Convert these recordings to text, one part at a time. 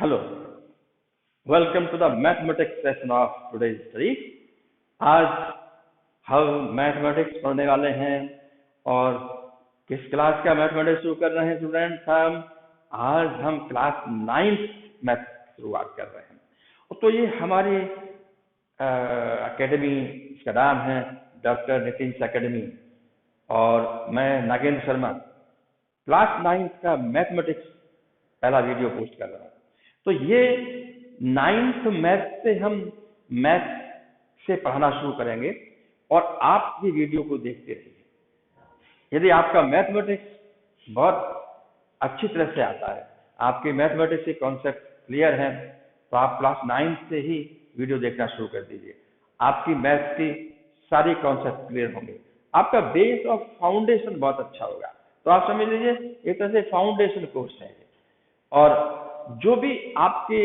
Hello, welcome to the mathematics session of today's study. आज हम mathematics पढ़ने वाले हैं और किस क्लास का मैथमेटिक्स शुरू कर रहे हैं स्टूडेंट्स? आज हम क्लास 9th मैथ शुरुआत कर रहे हैं। तो ये हमारी एकेडमी, इसका नाम है डॉक्टर नितिन एकेडमी और मैं नागेंद्र शर्मा क्लास 9th का मैथमेटिक्स पहला वीडियो पोस्ट कर रहा हूँ। तो ये 9th मैथ से हम मैथ से पढ़ना शुरू करेंगे और आप ये वीडियो को देखते रहिए। यदि आपका मैथमेटिक्स बहुत अच्छी तरह से आता है, आपके मैथमेटिक्स के कॉन्सेप्ट क्लियर हैं, तो आप क्लास 9th से ही वीडियो देखना शुरू कर दीजिए। आपकी मैथ की सारी कॉन्सेप्ट क्लियर होंगे, आपका बेस और फाउंडेशन बहुत अच्छा होगा। तो आप समझ लीजिए एक तरह से फाउंडेशन कोर्स है। और जो भी आपके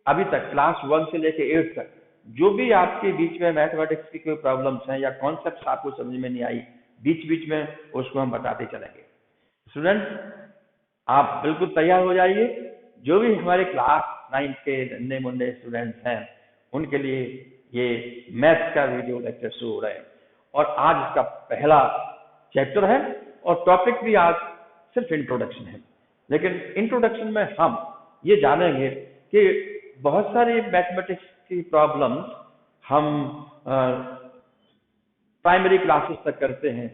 अभी तक क्लास 1 से लेकर 8 तक जो भी आपके बीच में मैथमेटिक्स की कोई प्रॉब्लम्स हैं या कॉन्सेप्ट्स आपको समझ में नहीं आई, बीच बीच में उसको हम बताते चलेंगे। स्टूडेंट्स, आप बिल्कुल तैयार हो जाइए। जो भी हमारे क्लास 9 के नन्हे मुन्ने स्टूडेंट्स हैं उनके लिए ये मैथ का वीडियो लेक्चर शुरू हो रहे हैं और आज इसका पहला चैप्टर है और टॉपिक भी आज सिर्फ इंट्रोडक्शन है। लेकिन इंट्रोडक्शन में हम ये जानेंगे कि बहुत सारी मैथमेटिक्स की प्रॉब्लम्स हम प्राइमरी क्लासेस तक करते हैं,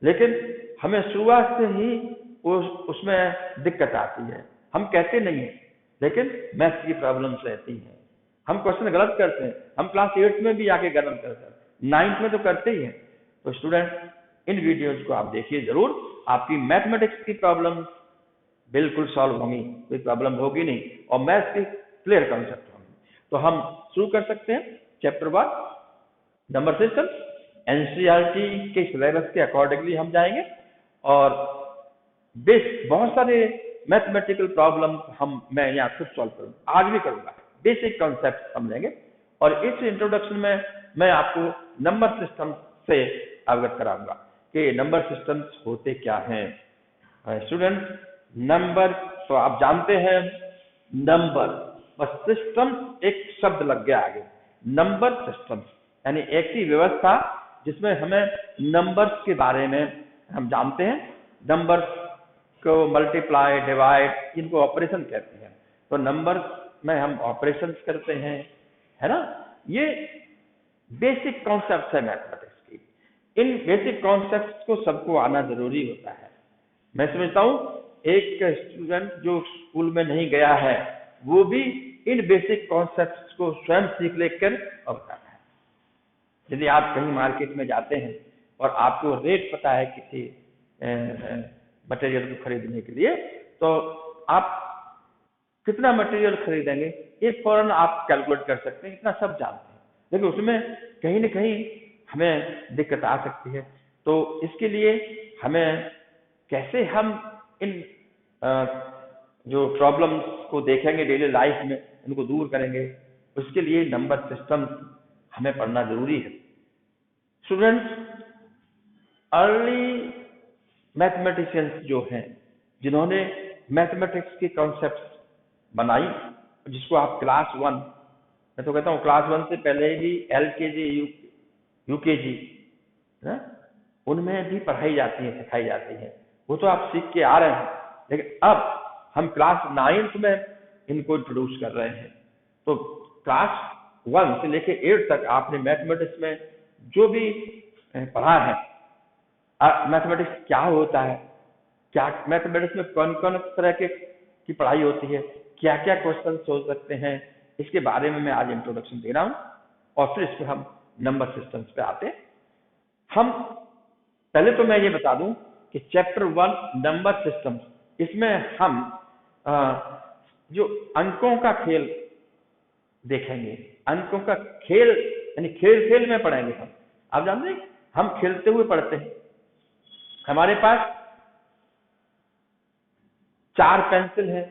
लेकिन हमें शुरुआत से ही उसमें दिक्कत आती है। हम कहते नहीं हैं, लेकिन मैथ्स की प्रॉब्लम्स रहती हैं। हम क्वेश्चन गलत करते हैं, हम क्लास 8 में भी आके गलत करते हैं, 9th में तो करते ही हैं। तो स्टूडेंट, इन वीडियोज को आप देखिए जरूर, आपकी मैथमेटिक्स की प्रॉब्लम्स बिल्कुल सॉल्व होंगी, कोई प्रॉब्लम होगी नहीं और मैथ्स की क्लियर कॉन्सेप्ट होंगे। तो हम शुरू कर सकते हैं चैप्टर 1 नंबर सिस्टम। एनसीईआरटी के सिलेबस के अकॉर्डिंगली हम जाएंगे और बहुत सारे मैथमेटिकल प्रॉब्लम मैं यहाँ खुद सॉल्व करूँगा, आज भी करूँगा। बेसिक कॉन्सेप्ट समझेंगे और इस इंट्रोडक्शन में मैं आपको नंबर सिस्टम से अवगत कराऊंगा कि नंबर सिस्टम्स होते क्या हैं। स्टूडेंट, नंबर तो आप जानते हैं, नंबर बस सिस्टम एक शब्द लग गया आगे, नंबर सिस्टम यानी एक ही व्यवस्था जिसमें हमें नंबर्स के बारे में हम जानते हैं। नंबर्स को मल्टीप्लाई, डिवाइड, इनको ऑपरेशन कहते हैं। तो नंबर्स में हम ऑपरेशंस करते हैं, है ना। ये बेसिक कॉन्सेप्ट है मैथमेटिक्स की। इन बेसिक कॉन्सेप्ट्स को सबको आना जरूरी होता है। मैं समझता हूँ एक स्टूडेंट जो स्कूल में नहीं गया है वो भी इन बेसिक कॉन्सेप्ट्स को स्वयं सीख लेकर बताता है। यदि आप कहीं मार्केट में जाते हैं और आपको रेट पता है किसी मटेरियल को खरीदने के लिए, तो आप कितना मटेरियल खरीदेंगे ये फौरन आप कैलकुलेट कर सकते हैं, इतना सब जानते हैं। लेकिन उसमें कहीं ना कहीं हमें दिक्कत आ सकती है। तो इसके लिए हमें कैसे हम इन जो प्रॉब्लम्स को देखेंगे डेली लाइफ में, इनको दूर करेंगे, उसके लिए नंबर सिस्टम हमें पढ़ना जरूरी है। स्टूडेंट्स, अर्ली मैथमेटिशियंस जो हैं जिन्होंने मैथमेटिक्स की कॉन्सेप्ट्स बनाई, जिसको आप क्लास 1, मैं तो कहता हूँ क्लास 1 से पहले भी LKG UKG उनमें भी पढ़ाई जाती है, सिखाई जाती है, वो तो आप सीख के आ रहे हैं। लेकिन अब हम क्लास 9th में इनको इंट्रोड्यूस कर रहे हैं। तो क्लास 1 से लेके 8 तक आपने मैथमेटिक्स में जो भी पढ़ा है, मैथमेटिक्स क्या होता है, क्या मैथमेटिक्स में कौन कौन तरह की पढ़ाई होती है, क्या क्या क्वेश्चन सोच सकते हैं, इसके बारे में मैं आज इंट्रोडक्शन दे रहा हूँ और फिर इस पर हम नंबर सिस्टम्स पे आते हैं। हम पहले तो मैं ये बता दूं कि चैप्टर 1 नंबर सिस्टम, इसमें हम जो अंकों का खेल देखेंगे, अंकों का खेल यानी खेल खेल में पढ़ेंगे हम। आप जानते हैं हम खेलते हुए पढ़ते हैं। हमारे पास 4 पेंसिल है,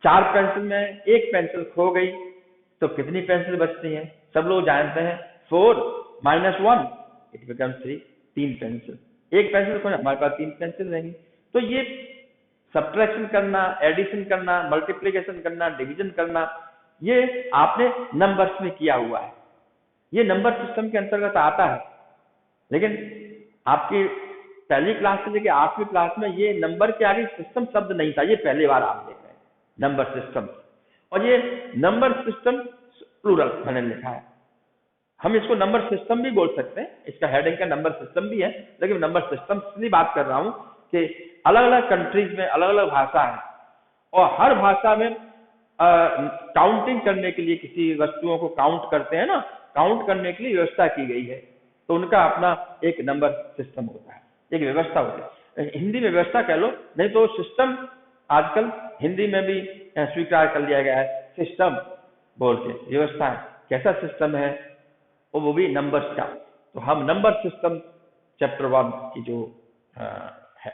4 पेंसिल में एक पेंसिल खो गई तो कितनी पेंसिल बचती हैं? सब लोग जानते हैं 4 - 1 इट बिकम्स 3 पेंसिल। एक पेंसिल खोने हमारे पास 3 पेंसिल रहेंगी। तो ये सब्ट्रैक्शन करना, एडिशन करना, मल्टीप्लिकेशन करना, डिवीजन करना, ये आपने नंबर्स में किया हुआ है, ये नंबर सिस्टम के अंतर्गत आता है। लेकिन आपकी पहली क्लास से लेकर 8वीं क्लास में ये नंबर के आगे सिस्टम शब्द नहीं था, ये पहली बार आप देख रहे हैं नंबर सिस्टम। और ये नंबर सिस्टम प्लूरल मैंने लिखा है, हम इसको नंबर सिस्टम भी बोल सकते हैं, इसका हेडिंग का नंबर सिस्टम भी है, लेकिन नंबर सिस्टम इसलिए बात कर रहा हूं कि अलग अलग कंट्रीज में अलग अलग भाषा है, और हर भाषा में काउंटिंग करने के लिए किसी वस्तुओं को काउंट करते हैं ना, काउंट करने के लिए व्यवस्था की गई है, तो उनका अपना एक नंबर सिस्टम होता है, एक व्यवस्था होती है। हिंदी में व्यवस्था कह लो, नहीं तो सिस्टम आजकल हिंदी में भी स्वीकार कर लिया गया है, सिस्टम बोल के व्यवस्था है। कैसा सिस्टम है वो भी नंबर्स का। तो हम नंबर सिस्टम चैप्टर 1 की जो है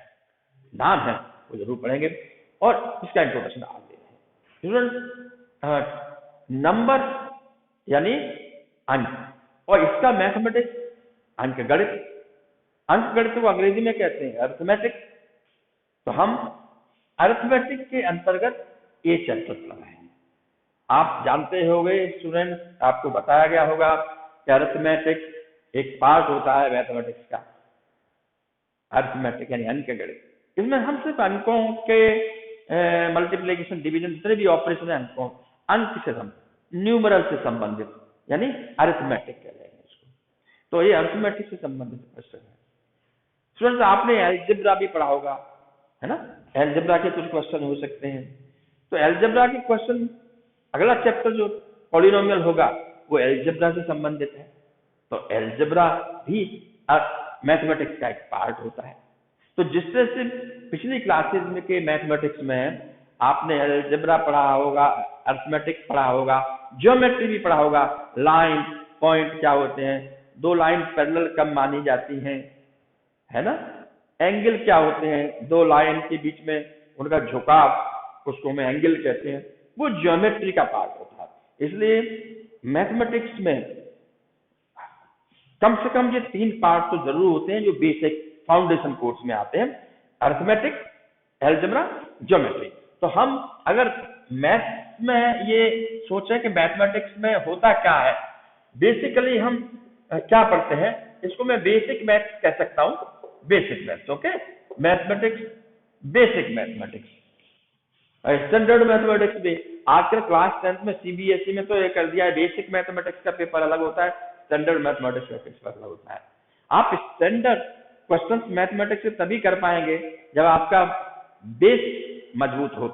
नाम है वो जरूर पढ़ेंगे, और इसका इंट्रोडक्शन आप दे रहे हैं। नंबर यानी अंक, और इसका मैथमेटिक्स अंकगणित, अंकगणित को अंग्रेजी में कहते हैं अरिथमेटिक। तो हम अरिथमेटिक के अंतर्गत ये चैप्टर पढ़ रहे हैं। आप जानते होंगे स्टूडेंट, आपको बताया गया होगा कि अरिथमेटिक एक पार्ट होता है मैथमेटिक्स का। अरिथमेटिक यानी अंकगणित, इसमें हम सिर्फ अंकों के मल्टीप्लिकेशन, डिवीजन, जितने भी ऑपरेशन है अंकों, अंक से न्यूमरल से संबंधित, यानी अरिथमेटिक कह रहे हैं इसको। तो ये अरिथमेटिक से संबंधित क्वेश्चन है। स्टूडेंट्स आपने एलजेब्रा भी पढ़ा होगा, है ना, एलजेब्रा के कुछ क्वेश्चन हो सकते हैं। तो एलजेब्रा के क्वेश्चन, अगला चैप्टर जो पॉलिनोमियल होगा वो एलजेब्रा से संबंधित है। तो एलजेब्रा भी मैथमेटिक्स का एक पार्ट होता है। तो जिस तरह से पिछली क्लासेज में के मैथमेटिक्स में आपने एलजेब्रा पढ़ा होगा, अरिथमेटिक पढ़ा होगा, ज्योमेट्री भी पढ़ा होगा, लाइन पॉइंट क्या होते हैं, दो लाइन पैरेलल कब मानी जाती हैं, है ना, एंगल क्या होते हैं, दो लाइन के बीच में उनका झुकाव, उसको हम एंगल कहते हैं, वो ज्योमेट्री का पार्ट होता है। इसलिए मैथमेटिक्स में कम से कम ये 3 पार्ट तो जरूर होते हैं जो बेसिक फाउंडेशन कोर्स में आते हैं, अरिथमेटिक, एलजेब्रा, ज्योमेट्री। तो हम अगर मैथ में ये सोचें कि मैथमेटिक्स में होता क्या है, बेसिकली हम क्या पढ़ते हैं, इसको मैं बेसिक मैथ्स कह सकता हूं, basic maths, okay, mathematics, basic mathematics, standard mathematics भी। आजकल क्लास 10th में सीबीएसई में तो ये कर दिया है, बेसिक मैथमेटिक्स का पेपर अलग होता है, स्टैंडर्ड मैथमेटिक्स का पेपर अलग होता है। आप स्टैंडर्ड क्वेश्चंस मैथमेटिक्स से तभी कर पाएंगे जब आपका बेस मजबूत हो,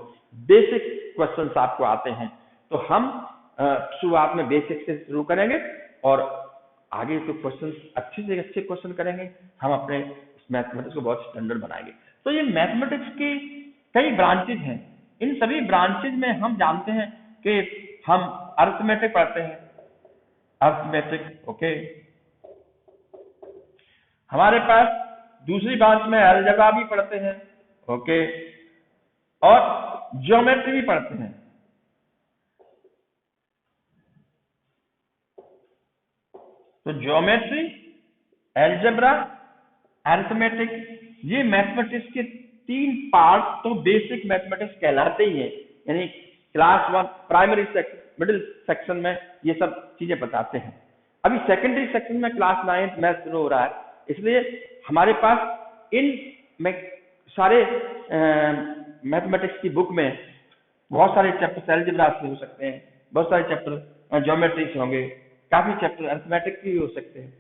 बेसिक क्वेश्चंस आपको आते हैं। तो हम शुरुआत में बेसिक से शुरू करेंगे और आगे तो क्वेश्चंस अच्छे से अच्छे क्वेश्चन करेंगे, हम अपने मैथमेटिक्स को बहुत स्टैंडर्ड बनाएंगे। तो ये मैथमेटिक्स की कई ब्रांचेज हैं, इन सभी ब्रांचेज में हम जानते हैं कि हम अरिथमेटिक पढ़ते हैं, अरिथमेटिक, ओके। हमारे पास दूसरी ब्रांच में अलजेब्रा भी पढ़ते हैं, ओके, और ज्योमेट्री भी पढ़ते हैं। तो ज्योमेट्री, अलजेब्रा, अरिथमेटिक, ये मैथमेटिक्स के 3 पार्ट तो बेसिक मैथमेटिक्स कहलाते ही हैं। यानी class 1 primary section, middle section में ये सब चीजें बताते हैं। अभी सेकेंडरी सेक्शन में क्लास 9 मैथ शुरू हो रहा है, इसलिए हमारे पास इन सारे मैथमेटिक्स की बुक में बहुत सारे चैप्टर अलजेब्रा से हो सकते हैं, बहुत सारे चैप्टर ज्योमेट्री से होंगे, काफी चैप्टर अरिथमेटिक भी हो सकते हैं।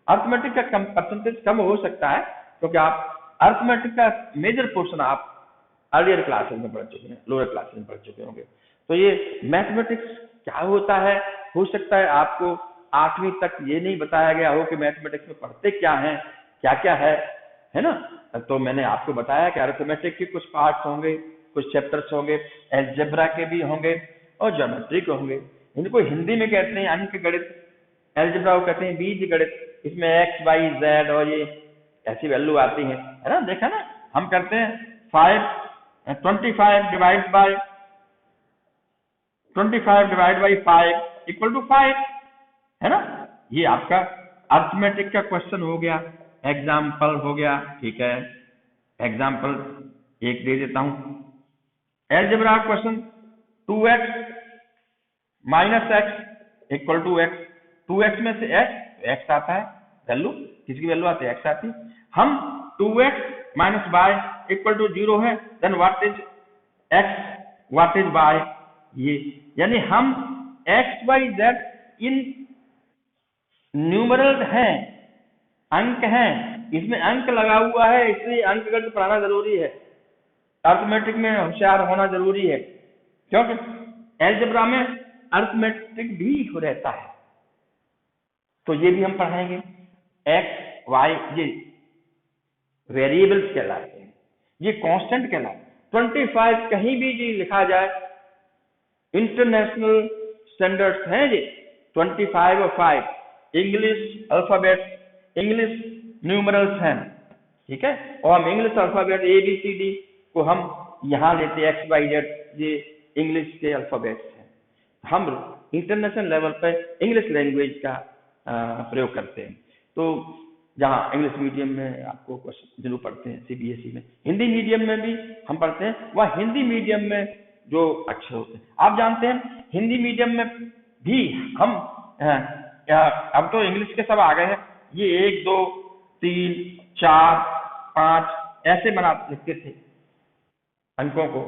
अरिथमेटिक का परसेंटेज कम हो सकता है क्योंकि आप अरिथमेटिक का मेजर पोर्शन आप अर्लियर क्लासेस में पढ़ चुके हैं, लोअर क्लासेस में पढ़ चुके होंगे। तो ये मैथमेटिक्स क्या होता है, हो सकता है आपको 8वीं तक ये नहीं बताया गया हो कि मैथमेटिक्स में पढ़ते क्या हैं, क्या क्या है ना। तो मैंने आपको बताया कि अरिथमेटिक के कुछ पार्ट्स होंगे, कुछ चैप्टर्स होंगे, अलजेब्रा के भी होंगे और ज्योमेट्री के होंगे। इनको हिंदी में कहते हैं अंकगणित, अलजेब्रा को कहते हैं बीजगणित। इसमें एक्स, वाई, जेड और ये ऐसी वैल्यू आती है ना, देखा ना, हम करते हैं 25 डिवाइड बाय 5 इक्वल टू 5, है ना। ये आपका अरिथमेटिक का क्वेश्चन हो गया, एग्जाम्पल हो गया, ठीक है। एग्जाम्पल एक दे देता हूं, algebra question 2x minus X equal to X, 2x में से x आता है वैल्यू, किसकी वैल्यू आती है x आती है। हम 2x minus Y equal to 0 है, then what is x what is y, ये यानी हम x y z इन न्यूमरल हैं, अंक हैं, इसमें अंक लगा हुआ है, इसलिए अंकगणित पढ़ाना जरूरी है, अर्थमेटिक में होशियार होना जरूरी है, क्योंकि एलजेब्रा में अर्थमेटिक भी रहता है। तो ये भी हम पढ़ाएंगे। एक्स वाई ये वेरिएबल्स कहलाते हैं, ये कांस्टेंट कहलाते हैं। 25 कहीं भी जी लिखा जाए, इंटरनेशनल स्टैंडर्ड्स हैं ये 25 और 5, इंग्लिश अल्फाबेट, इंग्लिश न्यूमरल्स हैं, ठीक है। और हम इंग्लिश अल्फाबेट ABCD को हम यहाँ लेते हैं, XYZ ये इंग्लिश के अल्फाबेट्स हैं। हम इंटरनेशनल लेवल पर इंग्लिश लैंग्वेज का प्रयोग करते हैं। तो जहाँ इंग्लिश मीडियम में आपको क्वेश्चन जरूर पढ़ते हैं, CBSE में, हिंदी मीडियम में भी हम पढ़ते हैं, वह हिंदी मीडियम में जो अक्षर होते हैं आप जानते हैं, हिंदी मीडियम में भी हम अब तो इंग्लिश के सब आ गए हैं, ये 1 2 3 4 5 ऐसे बना लिखते थे अंकों को,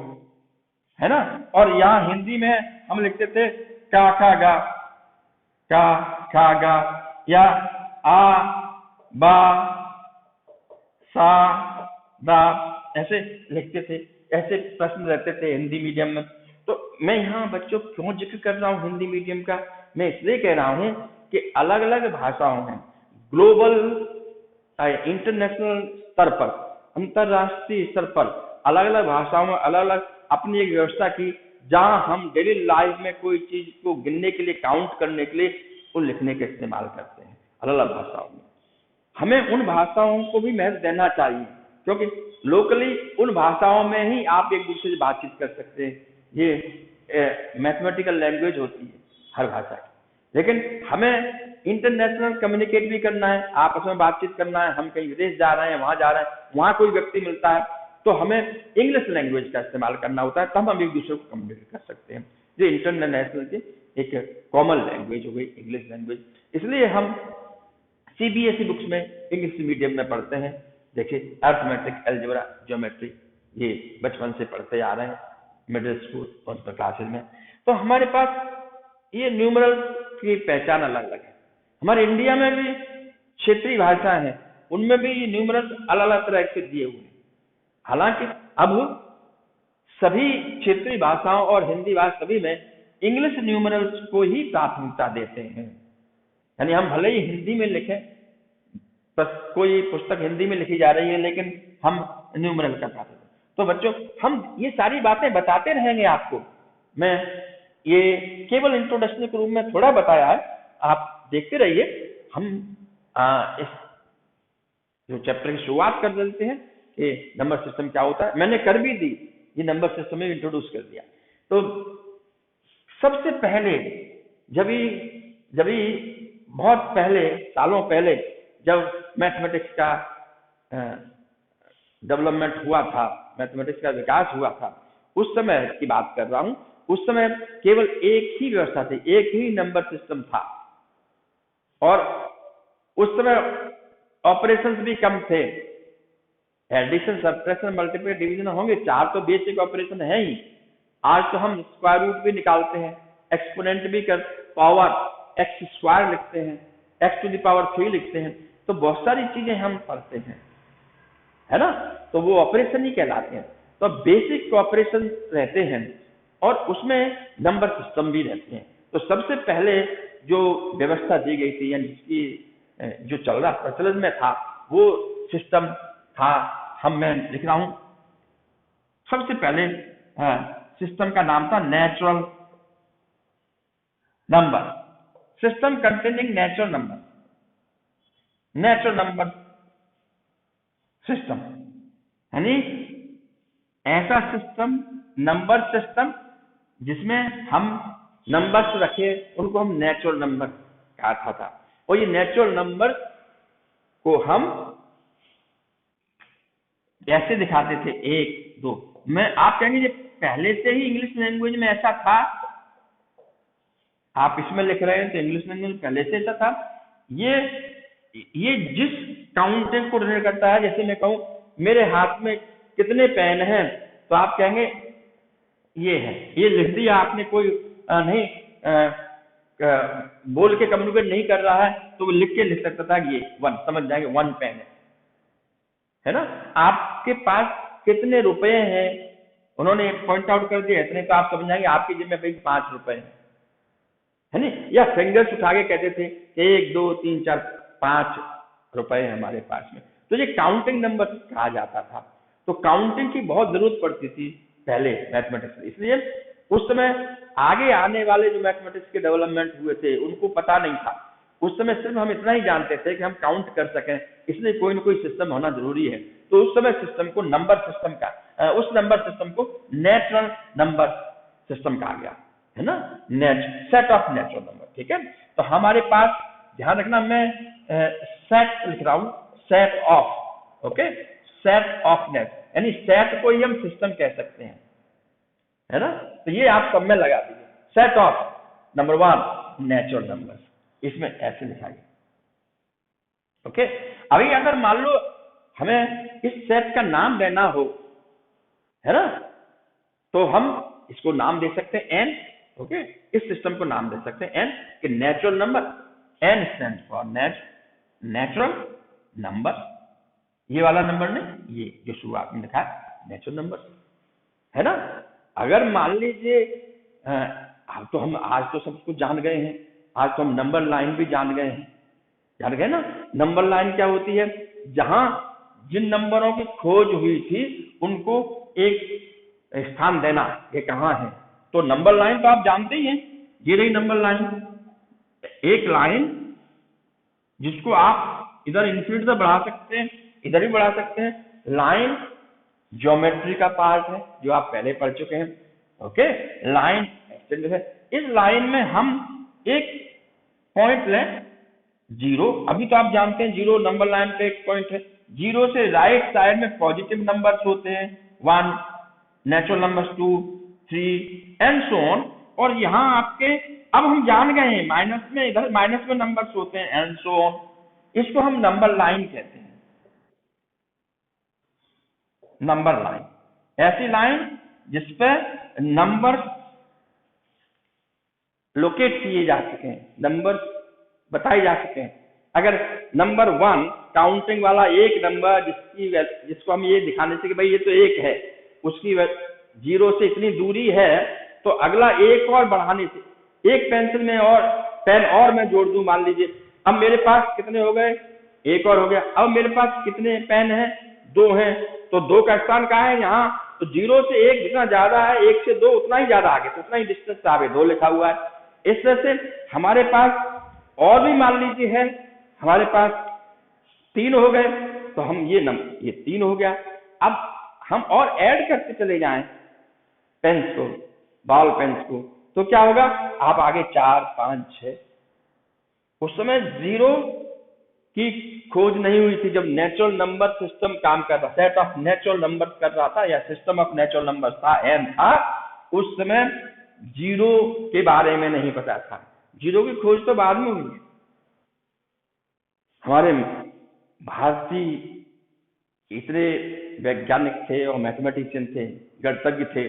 है ना। और यहाँ हिंदी में हम लिखते थे का खा गा, का खा गा, या आ बा सा दा ऐसे लिखते थे, ऐसे प्रश्न रहते थे हिंदी मीडियम में। तो मैं यहाँ बच्चों क्यों जिक्र कर रहा हूँ हिंदी मीडियम का, मैं इसलिए कह रहा हूँ कि अलग अलग भाषाओं में ग्लोबल इंटरनेशनल स्तर पर, अंतरराष्ट्रीय स्तर पर अलग अलग भाषाओं में अलग अलग अपनी एक व्यवस्था की, जहां हम डेली लाइफ में कोई चीज को गिनने के लिए, काउंट करने के लिए वो लिखने का इस्तेमाल करते हैं अलग अलग भाषाओं में। हमें उन भाषाओं को भी महत्व देना चाहिए, क्योंकि लोकली उन भाषाओं में ही आप एक दूसरे से बातचीत कर सकते हैं। ये मैथमेटिकल लैंग्वेज होती है हर भाषा की, लेकिन हमें इंटरनेशनल कम्युनिकेट भी करना है, आपस में बातचीत करना है। हम कहीं विदेश जा रहे हैं, वहां जा रहे हैं, वहां कोई व्यक्ति मिलता है, तो हमें इंग्लिश लैंग्वेज का इस्तेमाल करना होता है, तब हम एक दूसरे को कम्युनिकेट कर सकते हैं। जो इंटरनेशनल की एक कॉमन लैंग्वेज हो गई इंग्लिश लैंग्वेज, इसलिए हम CBSE बुक्स में इंग्लिश मीडियम में पढ़ते हैं। देखिए अर्थमेटिक, अलजेब्रा, ज्योमेट्री ये बचपन से पढ़ते आ रहे हैं मिडिल स्कूल और क्लासेस में। तो हमारे पास ये न्यूमरल की पहचान अलग अलग है। हमारे इंडिया में भी क्षेत्रीय भाषाएं हैं, उनमें भी ये न्यूमरल्स अलग अलग तरह से दिए हुए हैं। हालांकि अब सभी क्षेत्रीय भाषाओं और हिंदी भाषा सभी में इंग्लिश न्यूमरल्स को ही प्राथमिकता देते हैं। यानी हम भले ही हिंदी में लिखें, कोई पुस्तक हिंदी में लिखी जा रही है, लेकिन हम न्यूमरल का प्राथमिकता। तो बच्चों हम ये सारी बातें बताते रहेंगे आपको, मैं ये केवल इंट्रोडक्शन के रूप में थोड़ा बताया है, आप देखते रहिए। हम इस जो चैप्टर की शुरुआत कर देते हैं कि नंबर सिस्टम क्या होता है। मैंने कर भी दी, ये नंबर सिस्टम में इंट्रोड्यूस कर दिया। तो सबसे पहले जब बहुत पहले, सालों पहले, जब मैथमेटिक्स का डेवलपमेंट हुआ था, मैथमेटिक्स का विकास हुआ था, उस समय की बात कर रहा हूं। उस समय केवल एक ही व्यवस्था थी, एक ही नंबर सिस्टम था, और उस समय ऑपरेशंस भी कम थे। एडिशन, सब्ट्रैक्शन, मल्टीप्लिकेशन, डिवीजन होंगे, 4 तो बेसिक ऑपरेशन है ही। आज तो हम स्क्वायर रूट भी निकालते हैं, एक्सपोनेंट भी कर, पावर एक्स स्क्वायर लिखते हैं, x to the power 3 लिखते हैं। तो बहुत सारी चीजें हम पढ़ते हैं, है ना, तो वो ऑपरेशन ही कहलाते हैं। तो बेसिक ऑपरेशन रहते हैं और उसमें नंबर सिस्टम भी रहते हैं। तो सबसे पहले जो व्यवस्था दी गई थी, यानी जिसकी जो चल रहा प्रचलन में था, वो सिस्टम था, मैं लिख रहा हूं। सबसे पहले सिस्टम का नाम था natural number system, containing natural number system, यानी ऐसा सिस्टम, नंबर सिस्टम जिसमें हम नंबर्स रखे, उनको हम नेचुरल नंबर कहा था। और ये नेचुरल नंबर को हम ऐसे दिखाते थे 1 2। मैं आप कहेंगे पहले से ही इंग्लिश लैंग्वेज में ऐसा था? आप इसमें लिख रहे हैं तो इंग्लिश लैंग्वेज पहले से ऐसा था। ये जिस काउंटिंग को रिलेट करता है, जैसे मैं कहूं मेरे हाथ में कितने पेन हैं, तो आप कहेंगे ये है, ये लिख दिया आपने, कोई नहीं बोल के कम्युनिकेट नहीं कर रहा है तो वो लिख के लिख सकता था ये 1, समझ जाएंगे 1 पेन है ना। आपके पास कितने रुपए हैं, उन्होंने पॉइंट आउट कर दिया इतने, तो आप समझ जाएंगे आपकी जेब में भाई 5 रुपए है ना। या फिंगर्स उठा के कहते थे 1 2 3 4 5 रुपए है हमारे पास में, तो ये काउंटिंग नंबर कहा जाता था। तो काउंटिंग की बहुत जरूरत पड़ती थी पहले मैथमेटिक्स में, इसलिए उस समय आगे आने वाले जो मैथमेटिक्स के डेवलपमेंट हुए थे उनको पता नहीं था। उस समय सिर्फ हम इतना ही जानते थे कि हम काउंट कर सकें, इसलिए कोई ना कोई सिस्टम होना जरूरी है। तो उस समय सिस्टम को नंबर सिस्टम का उस नंबर सिस्टम को नेचुरल नंबर सिस्टम कहा गया है ना, सेट ऑफ नेचुरल नंबर। ठीक है, तो हमारे पास ध्यान रखना, मैं सेट लिख रहा हूं, set of, okay, set of net, यानी सेट को ही हम सिस्टम कह सकते हैं, है ना। तो ये आप सब में लगा दीजिए, set of number 1 natural number, इसमें ऐसे लिखा गया। ओके, अभी अगर मान लो हमें इस सेट का नाम देना हो, है ना, तो हम इसको नाम दे सकते हैं एन। ओके, इस सिस्टम को नाम दे सकते हैं एन, कि natural number, N stand for natural number, ये वाला नंबर नहीं, ये जो शुरुआत में लिखा है नेचुरल नंबर, है ना। अगर मान लीजिए अब तो हम आज तो सब कुछ जान गए हैं, आज तो हम नंबर लाइन भी जान गए हैं, जान गए ना। नंबर लाइन क्या होती है, जहां जिन नंबरों की खोज हुई थी उनको एक स्थान देना, ये कहाँ है। तो नंबर लाइन तो आप जानते ही हैं, ये रही नंबर लाइन, एक लाइन जिसको आप इधर इन्फिनिटी से बढ़ा सकते हैं, इधर भी बढ़ा सकते हैं। लाइन ज्योमेट्री का पार्ट है जो आप पहले पढ़ चुके हैं। ओके, लाइन एक्सटेंड है। इस लाइन में हम एक पॉइंट लें 0, अभी तो आप जानते हैं 0 नंबर लाइन पे एक पॉइंट है। 0 से राइट साइड में पॉजिटिव नंबर्स होते हैं, 1 natural numbers 2 3 and so on. और यहाँ आपके अब हम जान गए हैं माइनस में, इधर माइनस में नंबर्स होते हैं एंड सो ऑन, इसको हम नंबर लाइन कहते हैं। नंबर लाइन ऐसी लाइन जिसपे नंबर लोकेट किए जा सके, नंबर बताए जा सके। अगर नंबर 1 काउंटिंग वाला एक नंबर जिसको हम ये दिखाने से कि भाई ये तो 1 है, उसकी 0 से इतनी दूरी है, तो अगला एक और बढ़ाने से, एक पेंसिल में और पेन और मैं जोड़ दूं, मान लीजिए अब मेरे पास कितने हो गए, 1 और हो गया। अब मेरे पास कितने पेन हैं, 2 हैं, तो 2 का स्थान कहाँ है, यहाँ। तो 0 से 1 जितना ज्यादा है, 1 से 2 उतना ही ज्यादा आगे, तो उतना ही डिस्टेंस आगे 2 लिखा हुआ है। इस तरह से हमारे पास और भी मान लीजिए है, हमारे पास 3 हो गए, तो हम ये 3 हो गया। अब हम और ऐड करते चले जाएं पेन्स को, बॉल पेन्स को, तो क्या होगा, आप आगे 4 5 6। उस समय 0 की खोज नहीं हुई थी जब नेचुरल नंबर सिस्टम काम कर रहा, सेट ऑफ नेचुरल नंबर कर रहा था, या सिस्टम ऑफ नेचुरल नंबर था, एन था। उस समय 0 के बारे में नहीं पता था, 0 की खोज तो बाद में हुई है। हमारे भारतीय इतने वैज्ञानिक थे और मैथमेटिशियन थे, गणितज्ञ थे,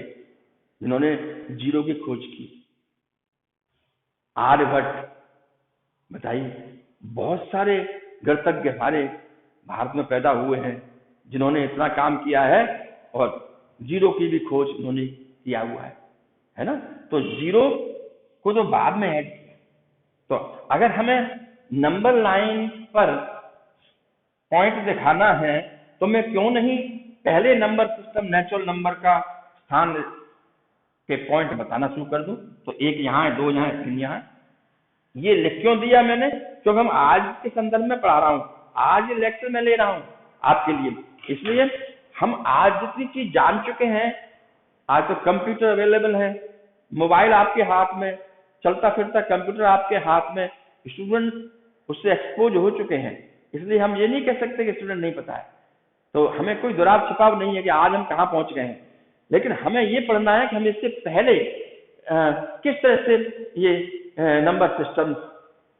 जिन्होंने 0 की खोज की। आर्यभट्ट, बताइए, बहुत सारे गणितज्ञ हमारे भारत में पैदा हुए हैं जिन्होंने इतना काम किया है, और 0 की भी खोज उन्होंने किया हुआ है ना। तो 0 को तो बाद में ऐड किया। तो अगर हमें नंबर लाइन पर पॉइंट दिखाना है, तो मैं क्यों नहीं पहले नंबर सिस्टम नेचुरल नंबर का स्थान के पॉइंट बताना शुरू कर दूं। तो 1 यहाँ है, 2 यहाँ है, 3 यहाँ है। ये लिख क्यों दिया मैंने, क्योंकि हम आज के संदर्भ में पढ़ा रहा हूँ, आज ये लेक्चर में ले रहा हूँ आपके लिए। इसलिए हम आज जितनी चीज जान चुके हैं, आज तो कंप्यूटर अवेलेबल है, मोबाइल आपके हाथ में, चलता फिरता कंप्यूटर आपके हाथ में, स्टूडेंट उससे एक्सपोज हो चुके हैं। इसलिए हम ये नहीं कह सकते कि स्टूडेंट नहीं पता है। तो हमें कोई दुराव छिपाव नहीं है कि आज हम कहाँ पहुंच गए हैं, लेकिन हमें ये पढ़ना है कि हम इससे पहले किस तरह से ये नंबर सिस्टम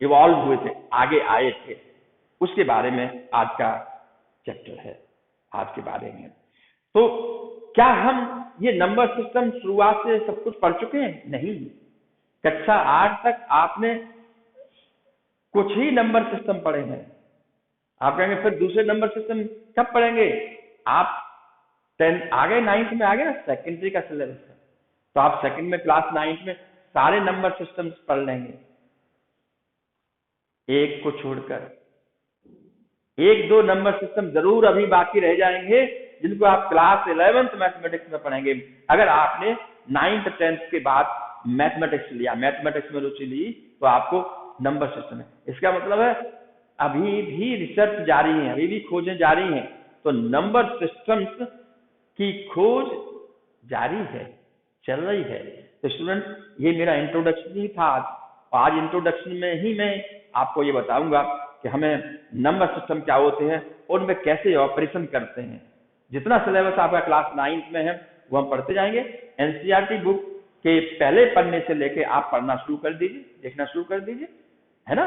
इवॉल्व हुए थे, आगे आए थे, उसके बारे में आज का चैप्टर है, आज के बारे में। तो क्या हम ये नंबर सिस्टम शुरुआत से सब कुछ पढ़ चुके हैं? नहीं। कक्षा 8 तक आपने कुछ ही नंबर सिस्टम पढ़े हैं। आप कहेंगे फिर दूसरे नंबर सिस्टम कब पढ़ेंगे? आप 10 आ गए, 9th में आ गए ना, सेकेंडरी का सिलेबस है, तो आप सेकंड में क्लास 9th में सारे नंबर सिस्टम्स पढ़ लेंगे, एक को छोड़कर। 1-2 नंबर सिस्टम जरूर अभी बाकी रह जाएंगे जिनको आप क्लास 11th मैथमेटिक्स में पढ़ेंगे। अगर आपने 9th 10th के बाद मैथमेटिक्स लिया, मैथमेटिक्स में रुचि ली, तो आपको नंबर सिस्टम है। इसका मतलब है अभी भी रिसर्च जारी है, अभी भी खोजें जारी हैं, तो नंबर सिस्टम्स की खोज जारी है, चल रही है। तो स्टूडेंट, ये मेरा इंट्रोडक्शन ही था आज इंट्रोडक्शन में ही मैं आपको ये बताऊंगा कि हमें नंबर सिस्टम क्या होते हैं और उनमें कैसे ऑपरेशन करते हैं। जितना सिलेबस आपका क्लास 9th में है वो हम पढ़ते जाएंगे। एनसीईआरटी बुक के पहले पन्ने से लेके आप पढ़ना शुरू कर दीजिए, देखना शुरू कर दीजिए, है ना।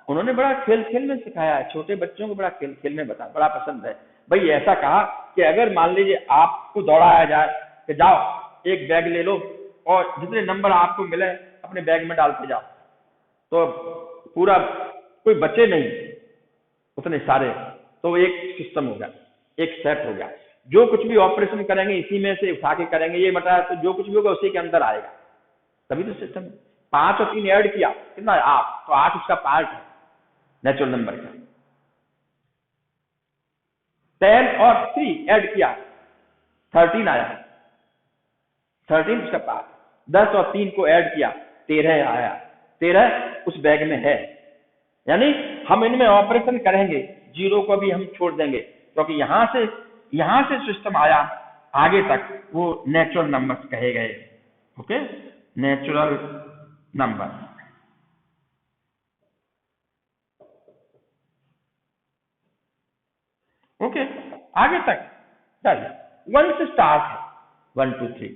उन्होंने बड़ा खेल खेल में सिखाया है, छोटे बच्चों को बड़ा खेल खेल में बड़ा पसंद है। भाई ऐसा कहा कि अगर मान लीजिए आपको दौड़ाया जाए कि जाओ एक बैग ले लो और जितने नंबर आपको मिले अपने बैग में डालते जाओ, तो पूरा कोई बचे नहीं उतने सारे, तो एक सिस्टम हो गया, एक सेट हो गया। जो कुछ भी ऑपरेशन करेंगे इसी में से उठा के करेंगे, ये मतलब तो जो कुछ भी होगा उसी के अंदर आएगा, तभी तो सिस्टम है। 5 और 3 ऐड किया कितना है 8, तो 8 उसका पार्ट है नेचुरल नंबर का। 10 और 3 ऐड किया 13 आया, 13 उसका पार्ट। 10 और 3 को ऐड किया 13 आया, 13 उस बैग में है। यानी हम इनमें ऑपरेशन करेंगे, जीरो को भी हम छोड़ देंगे, क्योंकि यहां से सिस्टम आया आगे तक वो नेचुरल नंबर्स कहे गए। Okay, natural number. ओके, आगे तक चलिए 1 से स्टार्ट है, 1 2 3,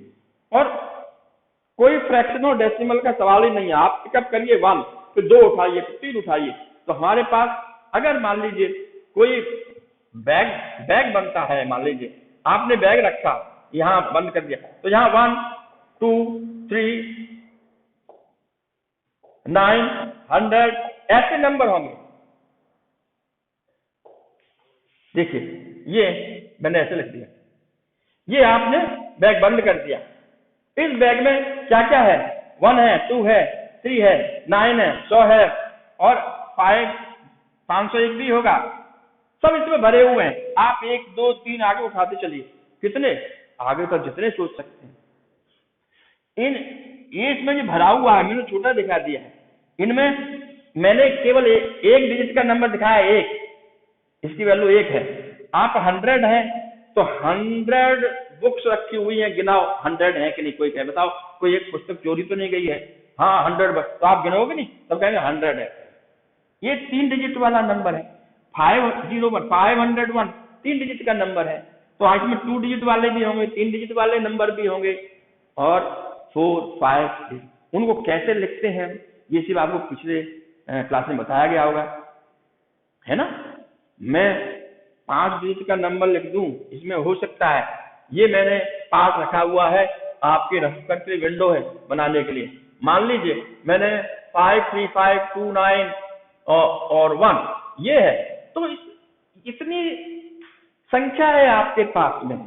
और कोई फ्रैक्शन और डेसिमल का सवाल ही नहीं है। आप पिकअप करिए 1, फिर 2 उठाइए, फिर 3 उठाइए, तो हमारे पास अगर मान लीजिए कोई बैग बनता है, मान लीजिए आपने बैग रखा यहां बंद कर दिया, तो यहां 1 2 3 9 100 ऐसे नंबर होंगे। देखिए ये मैंने ऐसे लिख दिया, ये आपने बैग बंद कर दिया। इस बैग में क्या क्या है? 1 है, 2 है, 3 है, 9 है, 100 है, और 501 भी होगा, सब इसमें भरे हुए हैं। आप 1 2 3 आगे उठाते चलिए, कितने आगे तक जितने सोच सकते हैं। ये इसमें जो भरा हुआ है मैंने छोटा दिखा दिया है, इनमें मैंने केवल एक डिजिट का नंबर दिखाया है, 1, इसकी वैल्यू 1 है। आप 100 है तो 100 बुक्स रखी हुई है, गिनाओ 100 है कि नहीं। कोई कहे बताओ कोई एक पुस्तक चोरी तो नहीं गई है? हाँ 100 बस, तो आप गिनोगे नहीं, तब कहेंगे 100 है। ये 3 डिजिट वाला नंबर है। 501 501 3 डिजिट का नंबर है, तो इसमें 2 डिजिट वाले भी होंगे, 3 डिजिट वाले नंबर भी होंगे, और 4 5 6। उनको कैसे लिखते हैं ये सिर्फ आपको पिछले क्लास में बताया गया होगा, है ना। मैं 5 डिजिट का नंबर लिख दूं, इसमें हो सकता है ये मैंने 5 रखा हुआ है, आपके रफ करके विंडो है बनाने के लिए। मान लीजिए मैंने 5 3 5 2 9 और 1 ये है, तो इतनी संख्या है आपके पास में,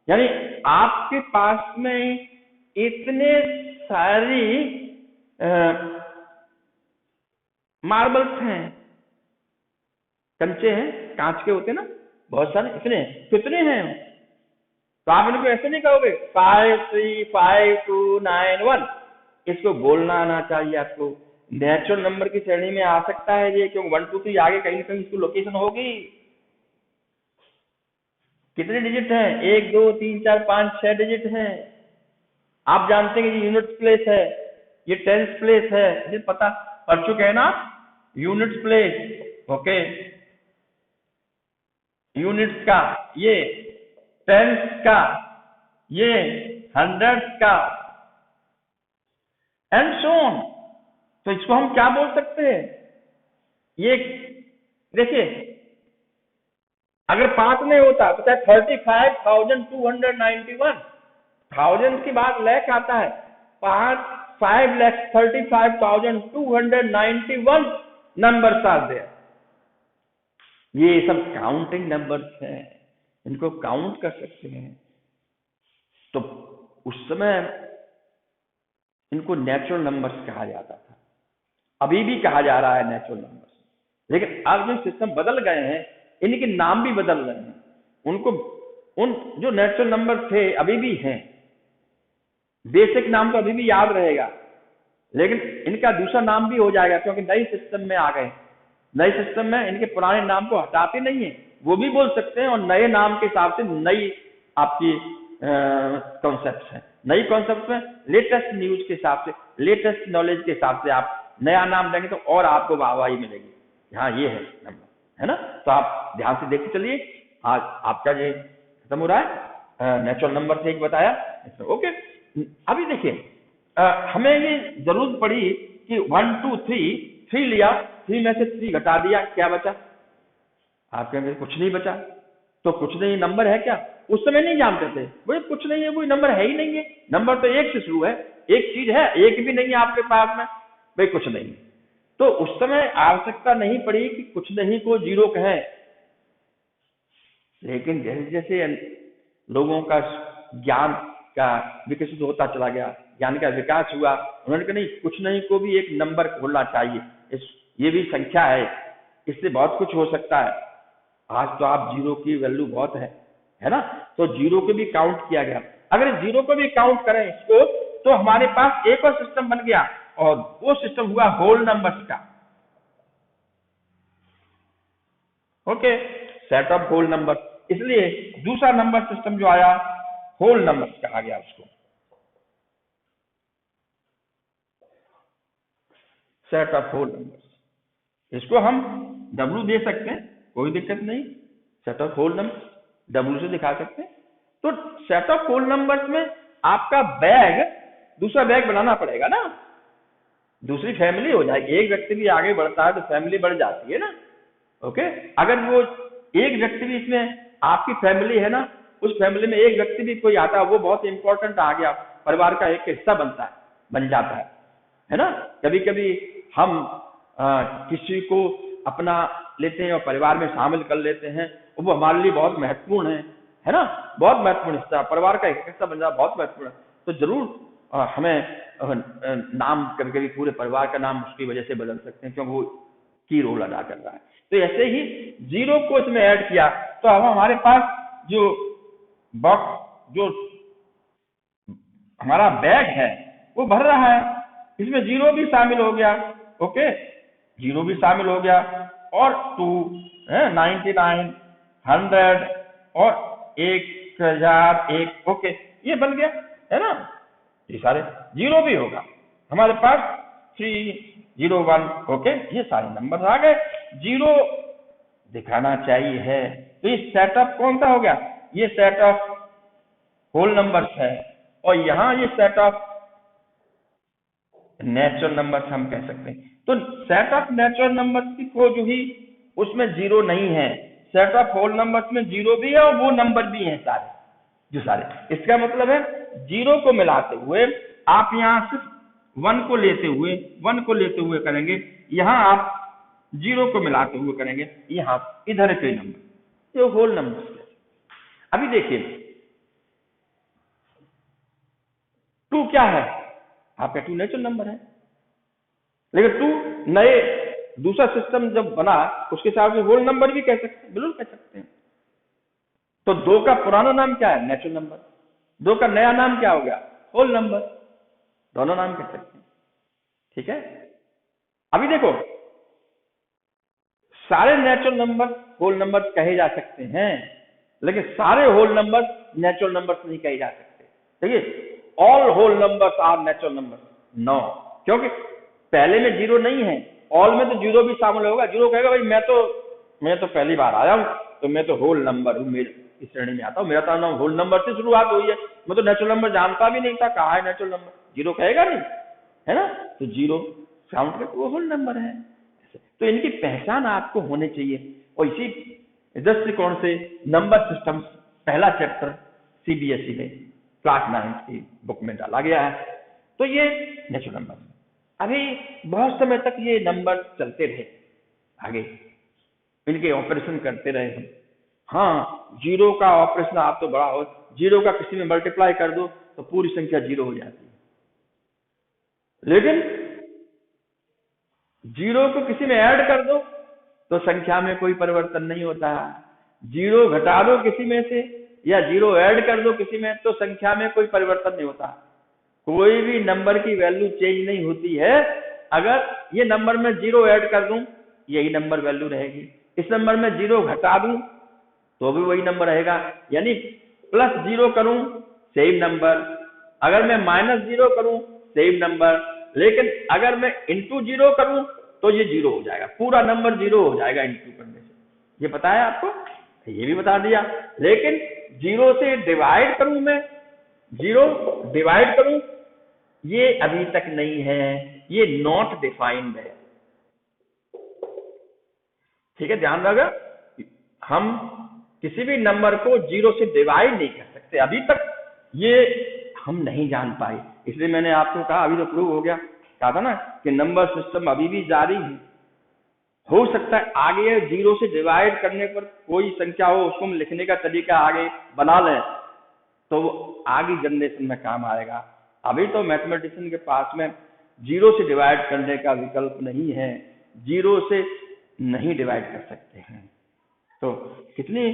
यानी आपके पास में इतने सारी मार्बल्स हैं, कंचे हैं, कांच के होते हैं ना बहुत सारे, इतने कितने हैं। तो आप इनको ऐसे नहीं कहोगे 5 3 5 2 9 1, इसको बोलना आना चाहिए आपको। नेचुरल नंबर की श्रेणी में आ सकता है ये, क्योंकि 1 2 3 आगे कहीं ना कहीं इसकी लोकेशन होगी। कितने डिजिट हैं? 1 2 3 4 5 6 डिजिट हैं। आप जानते हैं कि ये यूनिट्स प्लेस है, ये टेंस प्लेस है, ये पता पढ़ चुके हैं ना, यूनिट्स प्लेस। ओके, यूनिट्स का, ये टेंस का, ये हंड्रेड्स का, एंड सो ऑन। तो इसको हम क्या बोल सकते हैं? ये देखिए, अगर 5 नहीं होता तो क्या 35,291, 1000 की बात लैख आता है, 5,35,291 नंबर्स आर देयर। ये सब काउंटिंग नंबर्स हैं, इनको काउंट कर सकते हैं। तो उस समय इनको नेचुरल नंबर्स कहा जाता था, अभी भी कहा जा रहा है नेचुरल नंबर्स। लेकिन अब जो सिस्टम बदल गए हैं, इनके नाम भी बदल रहे हैं। उनको, उन जो नेचुरल नंबर थे अभी भी हैं, बेसिक नाम तो अभी भी याद रहेगा, लेकिन इनका दूसरा नाम भी हो जाएगा, क्योंकि नई सिस्टम में आ गए। नए सिस्टम में इनके पुराने नाम को हटाते नहीं है, वो भी बोल सकते हैं, और नए नाम के हिसाब से नई आपकी कॉन्सेप्ट है। नई कॉन्सेप्ट में लेटेस्ट न्यूज के हिसाब से, लेटेस्ट नॉलेज के हिसाब से आप नया नाम देंगे तो और आपको वाहवाही मिलेगी। हाँ, ये है नंबर, है ना। तो आप ध्यान से देखते चलिए। आज आपका ये खत्म हो रहा है, नेचुरल नंबर से एक बताया। ओके, अभी देखिए, हमें ये जरूरत पड़ी कि 1 2 3 लिया, 3 में से 3 घटा दिया, क्या बचा? आप कहेंगे कुछ नहीं बचा। तो कुछ नहीं नंबर है क्या? उस समय नहीं जानते थे, वो कुछ नहीं है, कोई नंबर है ही नहीं है। नंबर तो एक से शुरू है, एक चीज है, एक भी नहीं है आपके पास में, भाई कुछ नहीं। तो उस समय आवश्यकता नहीं पड़ी कि कुछ नहीं को जीरो कहें। लेकिन जैसे जैसे लोगों का ज्ञान का विकसित होता चला गया, ज्ञान का विकास हुआ, उन्होंने कहा नहीं, कुछ नहीं को भी एक नंबर होना चाहिए, ये भी संख्या है, इससे बहुत कुछ हो सकता है। आज तो आप जीरो की वैल्यू बहुत है ना। तो जीरो को भी काउंट किया गया। अगर जीरो को भी काउंट करें इसको, तो हमारे पास एक और सिस्टम बन गया, और वो सिस्टम हुआ होल नंबर्स का। Okay, set of whole number. इसलिए दूसरा नंबर सिस्टम जो आया, होल नंबर्स कहा गया उसको, सेट ऑफ होल नंबर्स। इसको हम डब्ल्यू दे सकते हैं, कोई दिक्कत नहीं। Set of whole number W से दिखा सकते हैं। तो सेट ऑफ होल नंबर्स में आपका बैग, दूसरा बैग बनाना पड़ेगा ना, दूसरी फैमिली हो जाएगी। एक व्यक्ति भी आगे बढ़ता है तो फैमिली बढ़ जाती है ना। ओके, अगर वो एक व्यक्ति भी इसमें आपकी फैमिली है ना, उस फैमिली में एक व्यक्ति भी कोई आता है, वो बहुत इंपॉर्टेंट आ गया, परिवार का एक हिस्सा बनता है, बन जाता है ना। कभी कभी हम किसी को अपना लेते हैं और परिवार में शामिल कर लेते हैं, वो हमारे लिए बहुत महत्वपूर्ण है ना, बहुत महत्वपूर्ण हिस्सा, परिवार का एक हिस्सा बन जाए, बहुत महत्वपूर्ण है। तो जरूर हमें नाम कभी कभी पूरे परिवार का नाम उसकी वजह से बदल सकते हैं, क्योंकि वो की रोल अदा कर रहा है। तो ऐसे ही जीरो को इसमें ऐड किया, तो अब हमारे पास जो बॉक्स, जो हमारा बैग है वो भर रहा है, इसमें जीरो भी शामिल हो गया। ओके, जीरो भी शामिल हो गया, और 2 99 100 और 1001। ओके, ये बन गया, है ना। ये सारे जीरो भी होगा हमारे पास, 301। ओके, ये सारे नंबर आ गए। जीरो दिखाना चाहिए है, तो ये सेटअप कौन सा हो गया? ये सेट ऑफ होल नंबर्स है, और यहां ये सेट ऑफ नेचुरल नंबर्स हम कह सकते हैं। तो सेट ऑफ नेचुरल नंबर्स को जो ही, उसमें जीरो नहीं है। सेट ऑफ होल नंबर्स में जीरो भी है, और वो नंबर भी हैं सारे, जो सारे। इसका मतलब है जीरो को मिलाते हुए आप यहां सिर्फ 1 को लेते हुए करेंगे, यहां आप जीरो को मिलाते हुए करेंगे, यहां इधर के नंबर, ये होल नंबर। अभी देखिए 2 क्या है? आपका 2 नेचुरल नंबर है, लेकिन 2 नए दूसरा सिस्टम जब बना, उसके हिसाब से होल नंबर भी कह सकते हैं, बिल्कुल कह सकते हैं। तो 2 का पुराना नाम क्या है? Natural number. 2 का नया नाम क्या हो गया? Whole number. दोनों नाम कह सकते हैं, ठीक है। अभी देखो, सारे नेचुरल नंबर होल नंबर कहे जा सकते हैं, लेकिन सारे होल नंबर नेचुरल नंबर्स नहीं कहे जा सकते। देखिए, all whole numbers are natural number, no, क्योंकि पहले में जीरो नहीं है, ऑल में तो जीरो भी शामिल होगा। जीरो कहेगा भाई मैं तो पहली बार आया हूं, तो मैं तो होल नंबर हूं, इस श्रेणी में आता हूँ। मेरा तो नाम होल नंबर से शुरुआत हुई है, मैं तो नेचुरल नंबर जानता भी नहीं था, कहा है नेचुरल नंबर, जीरो कहेगा नहीं, है ना, तो जीरो काउंट करके वो होल नंबर है। तो इनकी पहचान आपको होनी चाहिए। और इसी दृष्टिकोण से नंबर सिस्टम पहला चैप्टर सीबीएसई में क्लास 9 की बुक में डाला गया है। तो ये नेचुरल नंबर, अभी बहुत समय तक ये नंबर चलते रहे, आगे इनके ऑपरेशन करते रहे हम। हाँ, जीरो का ऑपरेशन आप तो बड़ा हो, जीरो का किसी में मल्टीप्लाई कर दो तो पूरी संख्या जीरो हो जाती है, लेकिन जीरो को किसी में ऐड कर दो तो संख्या में कोई परिवर्तन नहीं होता। जीरो घटा दो किसी में से या जीरो ऐड कर दो किसी में तो संख्या में कोई परिवर्तन नहीं होता। कोई भी नंबर की वैल्यू चेंज नहीं होती है। अगर ये नंबर में जीरो ऐड कर दूं यही नंबर वैल्यू रहेगी, इस नंबर में जीरो घटा दूं तो भी वही नंबर रहेगा, यानी प्लस जीरो करूं सेम नंबर, अगर मैं माइनस जीरो करूं सेम नंबर, लेकिन अगर मैं इंटू जीरो करूं तो ये जीरो हो जाएगा, पूरा नंबर जीरो हो जाएगा इंटू करने से। ये बताया आपको, ये भी बता दिया। लेकिन जीरो से डिवाइड करूं मैं, जीरो डिवाइड करूं, ये अभी तक नहीं है, ये नॉट डिफाइंड है। ठीक है, ध्यान रखा, हम किसी भी नंबर को जीरो से डिवाइड नहीं कर सकते, अभी तक ये हम नहीं जान पाए। इसलिए मैंने आपको कहा, अभी तो प्रूव हो गया, कहा था ना कि नंबर सिस्टम अभी भी जारी है। हो सकता है आगे जीरो से डिवाइड करने पर कोई संख्या हो, उसको हम लिखने का तरीका आगे बना लें तो वो आगे जनरेशन में काम आएगा। अभी तो मैथमेटिशियन के पास में जीरो से डिवाइड करने का विकल्प नहीं है, जीरो से नहीं डिवाइड कर सकते हैं। तो कितनी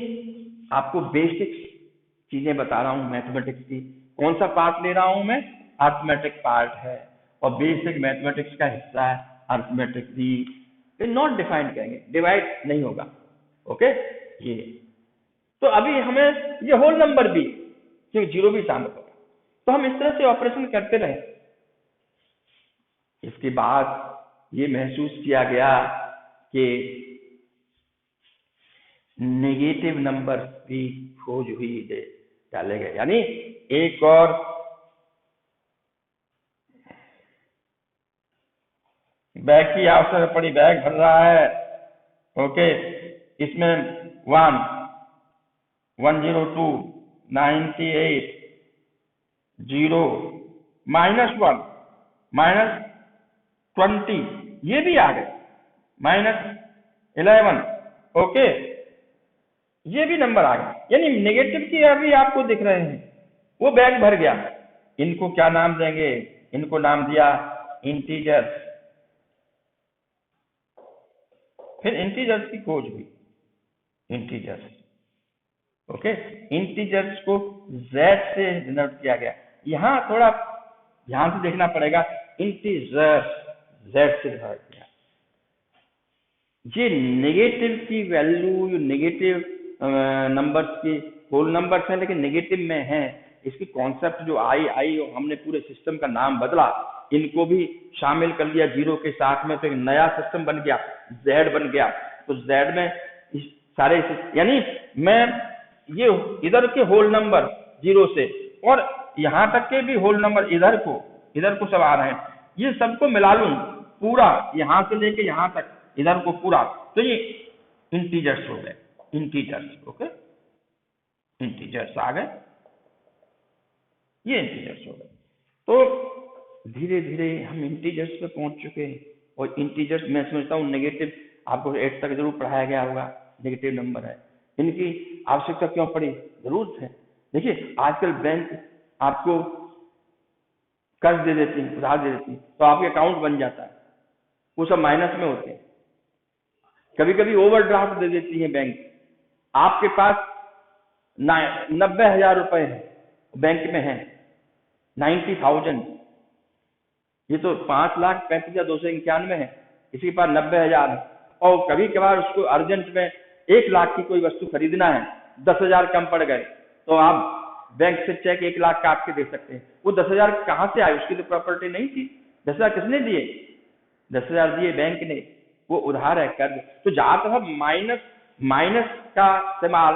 आपको बेसिक चीजें बता रहा हूं मैथमेटिक्स की। कौन सा पार्ट ले रहा हूं मैं? अर्थमेटिक पार्ट है, और बेसिक मैथमेटिक्स का हिस्सा है अर्थमेटिक भी। नॉट डिफाइंड कहेंगे, डिवाइड नहीं होगा। ओके, ये तो अभी हमें ये होल नंबर भी, क्योंकि जीरो भी शामिल होगा, तो हम इस तरह से ऑपरेशन करते रहे। इसके बाद ये महसूस किया गया कि नेगेटिव नंबर भी खोज हुई डाले गए, यानी एक और बैग की आवश्यकता पड़ी, बैग भर रहा है। ओके, इसमें 1, 102, 98, 0, -1, -20, ये भी आ गए, -11। ओके, ये भी नंबर आ गए, यानी नेगेटिव की अभी आपको दिख रहे हैं। वो बैग भर गया, इनको क्या नाम देंगे? इनको नाम दिया इंटीजर्स। फिर इंटीजर्स की खोज हुई, इंटीजर्स। ओके, इंटीजर्स को z से डिनोट किया गया। यहां थोड़ा ध्यान से देखना पड़ेगा, इंटीजर्स z से डिनोट किया। ये नेगेटिव की वैल्यू, नेगेटिव नंबर्स की होल नंबर्स हैं लेकिन नेगेटिव में हैं, इसकी कॉन्सेप्ट जो आई और हमने पूरे सिस्टम का नाम बदला, इनको भी शामिल कर लिया जीरो के साथ में, तो एक नया सिस्टम बन गया, जेड बन गया। तो जेड में सारे, यानी मैं ये इधर के होल नंबर जीरो से और यहां तक के भी होल नंबर इधर को सब आ रहे हैं, ये सबको मिला लूं पूरा, यहां से लेके यहां तक इधर को पूरा, तो ये इंटीजर्स हो गए, इंटीजर्स। ओके, इंटीजर्स आ गए, ये इंटीजर्स हो गए। तो धीरे धीरे हम इंटीजर्स पे पहुंच चुके हैं। और इंटीजर्स मैं समझता हूँ नेगेटिव आपको 8 तक जरूर पढ़ाया गया होगा, नेगेटिव नंबर है, इनकी आवश्यकता क्यों पड़ी? जरूरत है। देखिए आजकल बैंक आपको कर्ज दे देती है, उधार दे देती है, तो आपके अकाउंट बन जाता है, वो सब माइनस में होते हैं। कभी कभी ओवरड्राफ्ट दे देती है बैंक, आपके पास 90,000 रुपए है, बैंक में है 90,000, ये तो 5,35,291 है, इसी के पास 90,000 है। और कभी कभार उसको अर्जेंट में 1 लाख की कोई वस्तु खरीदना है, 10,000 कम पड़ गए, तो आप बैंक से चेक 1 लाख काट के दे सकते हैं। वो 10,000 कहां से आए? उसकी तो प्रॉपर्टी नहीं थी। 10,000 किसने दिए? 10,000 दिए बैंक ने, वो उधार है, कर्ज। तो जहां तक माइनस का इस्तेमाल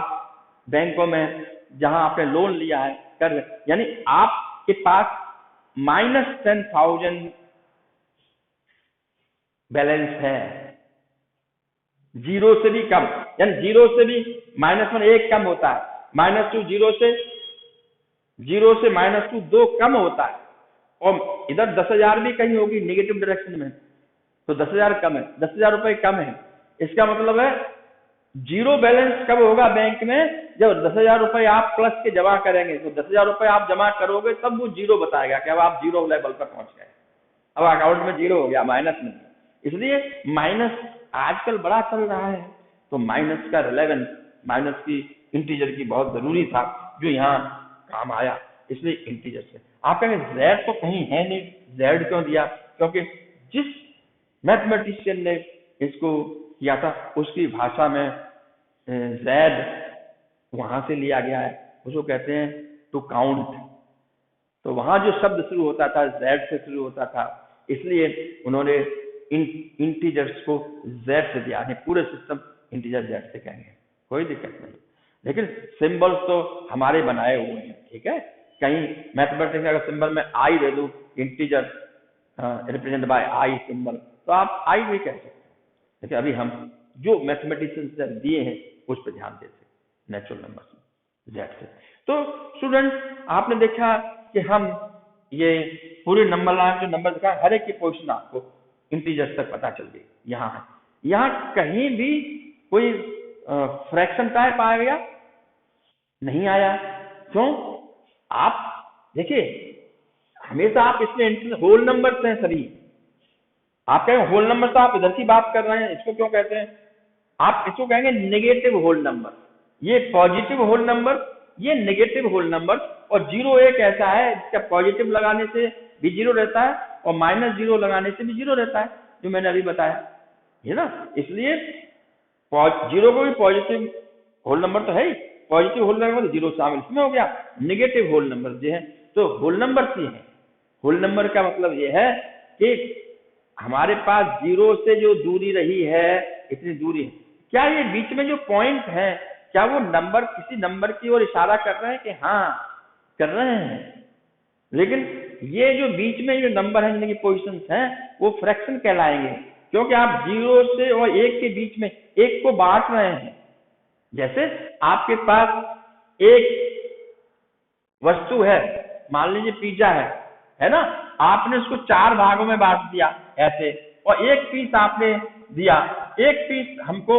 बैंकों में जहां आपने लोन लिया है कर, यानी आपके पास -10,000 बैलेंस है, जीरो से भी कम, यानी जीरो से भी -1 एक कम होता है, -2 जीरो से -2 2 कम होता है, और इधर 10,000 भी कहीं होगी निगेटिव डायरेक्शन में, तो 10,000 कम है, 10,000 रुपए कम है। इसका मतलब है जीरो बैलेंस कब होगा बैंक में, जब 10,000 रुपए आप प्लस के जमा करेंगे, तो 10,000 रुपए आप जमा करोगे तब वो जीरो बताएगा कि अब आप जीरो लेवल पर पहुंच गए, अब अकाउंट में जीरो हो गया, माइनस नहीं। इसलिए माइनस आजकल बड़ा चल रहा है, तो माइनस का रिलेवेंस, माइनस की इंटीजर की बहुत जरूरी था, जो यहाँ काम आया, इसलिए इंटीजर से। आप कहेंगे जेड तो कहीं है नहीं, जेड क्यों दिया, क्योंकि जिस मैथमेटिशियन ने इसको किया था उसकी भाषा में जेड वहां से लिया गया है, उसको कहते हैं टू काउंट, तो वहां जो शब्द शुरू होता था जेड से शुरू होता था, इसलिए उन्होंने इंटीजर्स को जेड से दिया, पूरे सिस्टम इंटीजर जेड से कहेंगे, कोई दिक्कत नहीं। लेकिन सिंबल्स तो हमारे बनाए हुए हैं, ठीक है, कहीं मैथमेटिक्स का अगर सिंबल में आई दे दूं, integer represent by I symbol, तो आप आई भी कह सकते हैं, लेकिन अभी हम जो मैथमेटिशियंस दिए हैं उस पर ध्यान देते हैं, नेचुरल नंबर जेड से। तो स्टूडेंट आपने देखा कि हम ये पूरे नंबर लाइन जो नंबर दिखा, हर एक की पोजीशन आपको इंटीजर्स तक पता चल गई। यहाँ है, यहाँ कहीं भी कोई फ्रैक्शन टाइप आया गया नहीं आया, क्यों? आप देखिए हमेशा आप इसमें होल नंबर से हैं सभी, आप कहेंगे होल नंबर, तो आप इधर की बात कर रहे हैं, इसको क्यों कहते हैं? आप इसको कहेंगे नेगेटिव होल नंबर, ये पॉजिटिव होल नंबर, ये नेगेटिव होल नंबर, और जीरो एक ऐसा है जिसका पॉजिटिव लगाने से भी जीरो रहता है और -0 लगाने से भी जीरो रहता है, जो मैंने अभी बताया है ना। इसलिए जीरो को भी पॉजिटिव होल नंबर तो है ही, पॉजिटिव होल नंबर जीरो शामिल इसमें हो गया, नेगेटिव होल नंबर जो है तो होल नंबर ही है। होल नंबर का मतलब ये है कि हमारे पास जीरो से जो दूरी रही है, इतनी दूरी है, क्या ये बीच में जो पॉइंट है, क्या वो नंबर किसी नंबर की ओर इशारा कर रहे हैं कि हाँ कर रहे हैं? लेकिन ये जो बीच में जो नंबर है जिनकी पोजीशंस हैं वो फ्रैक्शन कहलाएंगे, क्योंकि आप जीरो से और एक के बीच में एक को बांट रहे हैं। जैसे आपके पास एक वस्तु है, मान लीजिए पिज्जा है ना, आपने उसको 4 भागों में बांट दिया ऐसे, और एक पीस आपने दिया, एक पीस हमको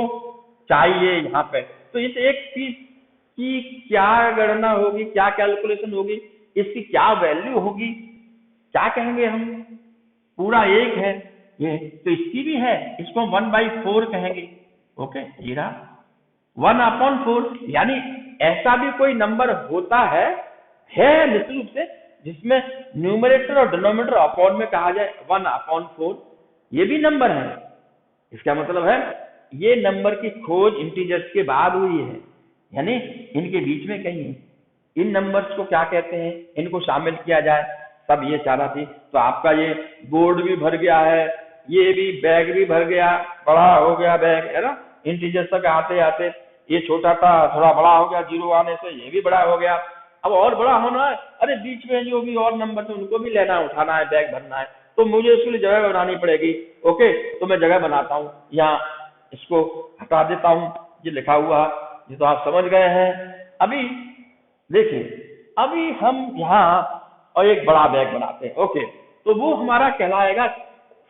चाहिए यहाँ पे, तो इस एक पीस की क्या गणना होगी, क्या कैलकुलेशन होगी, इसकी क्या वैल्यू होगी, क्या कहेंगे हम? पूरा एक है ये, तो इसकी भी है, इसको 1/4 कहेंगे। ओके, ये रहा 1/4, यानी ऐसा भी कोई नंबर होता है निश्चित रूप से जिसमें न्यूमरेटर और डिनोमिनेटर अपॉन में कहा जाए 1/4, ये भी नंबर है। इसका मतलब है ये नंबर की खोज इंटीजर्स के बाद हुई है, यानी इनके बीच में कहीं इन नंबर्स को क्या कहते हैं, इनको शामिल किया जाए, सब ये चाह रहा थी। तो आपका ये बोर्ड भी भर गया है, ये भी बैग भी भर गया, बड़ा हो गया बैग, है ना, इंटीजर्स तक आते आते ये छोटा था थोड़ा बड़ा हो गया, जीरो आने से ये भी बड़ा हो गया, अब और बड़ा होना है, अरे बीच में जो भी और नंबर थे उनको भी लेना उठाना है, बैग भरना है, तो मुझे उसके लिए जगह बनानी पड़ेगी। ओके, तो मैं जगह बनाता हूँ, यहाँ इसको हटा देता हूँ, ये लिखा हुआ ये तो आप समझ गए हैं। अभी देखिए, अभी हम यहाँ और एक बड़ा बैग बनाते हैं। ओके, तो वो हमारा कहलाएगा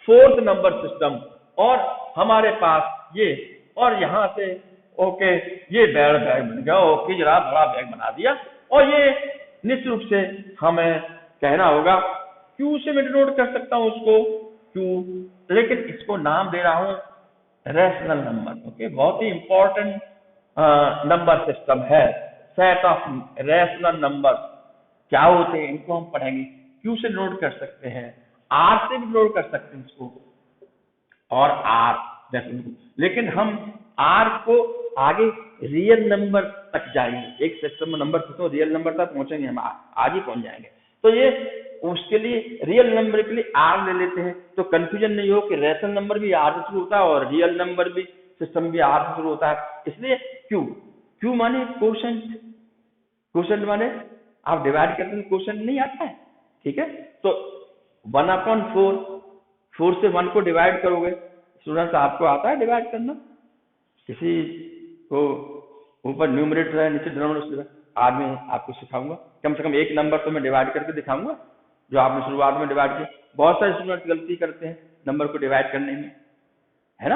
4th नंबर सिस्टम, और हमारे पास ये और यहाँ से ओके ये बैग बन गया। ओके, जरा बड़ा बैग बना दिया, और ये निश्चित रूप से हमें कहना होगा क्यू से मैं डिनोट कर सकता हूँ उसको क्यू, लेकिन इसको नाम दे रहा हूँ रैशनल नंबर। ओके, बहुत ही इंपॉर्टेंट नंबर सिस्टम है, सेट ऑफ रैशनल नंबर क्या होते हैं इनको हम पढ़ेंगे। क्यू से नोट कर सकते हैं, आर से भी नोट कर सकते हैं इसको, और आर, लेकिन हम आर को आगे रियल नंबर तक जाएंगे, एक सिस्टम में नंबर सिस्टम रियल नंबर तक पहुंचेंगे, हम आज ही पहुंच जाएंगे। तो ये उसके लिए रियल नंबर के लिए आर ले लेते हैं, तो कंफ्यूजन नहीं हो कि रैशनल नंबर भी आर से शुरू होता है और रियल नंबर भी सिस्टम भी आर से शुरू होता है, इसलिए क्यू। क्यू माने कोशेंट, कोशेंट माने आप डिवाइड करते हैं कोशेंट नहीं आता है, ठीक है। तो 1/4, 4 से 1 को डिवाइड करोगे। स्टूडेंट्स आपको आता है डिवाइड करना? किसी को ऊपर न्यूमरेटर है नीचे डिनोमिनेटर है? आज मैं आपको सिखाऊंगा, कम से कम एक नंबर तो मैं डिवाइड करके दिखाऊंगा जो आपने शुरुआत में डिवाइड किया। बहुत सारे स्टूडेंट गलती करते हैं नंबर को डिवाइड करने में, है ना।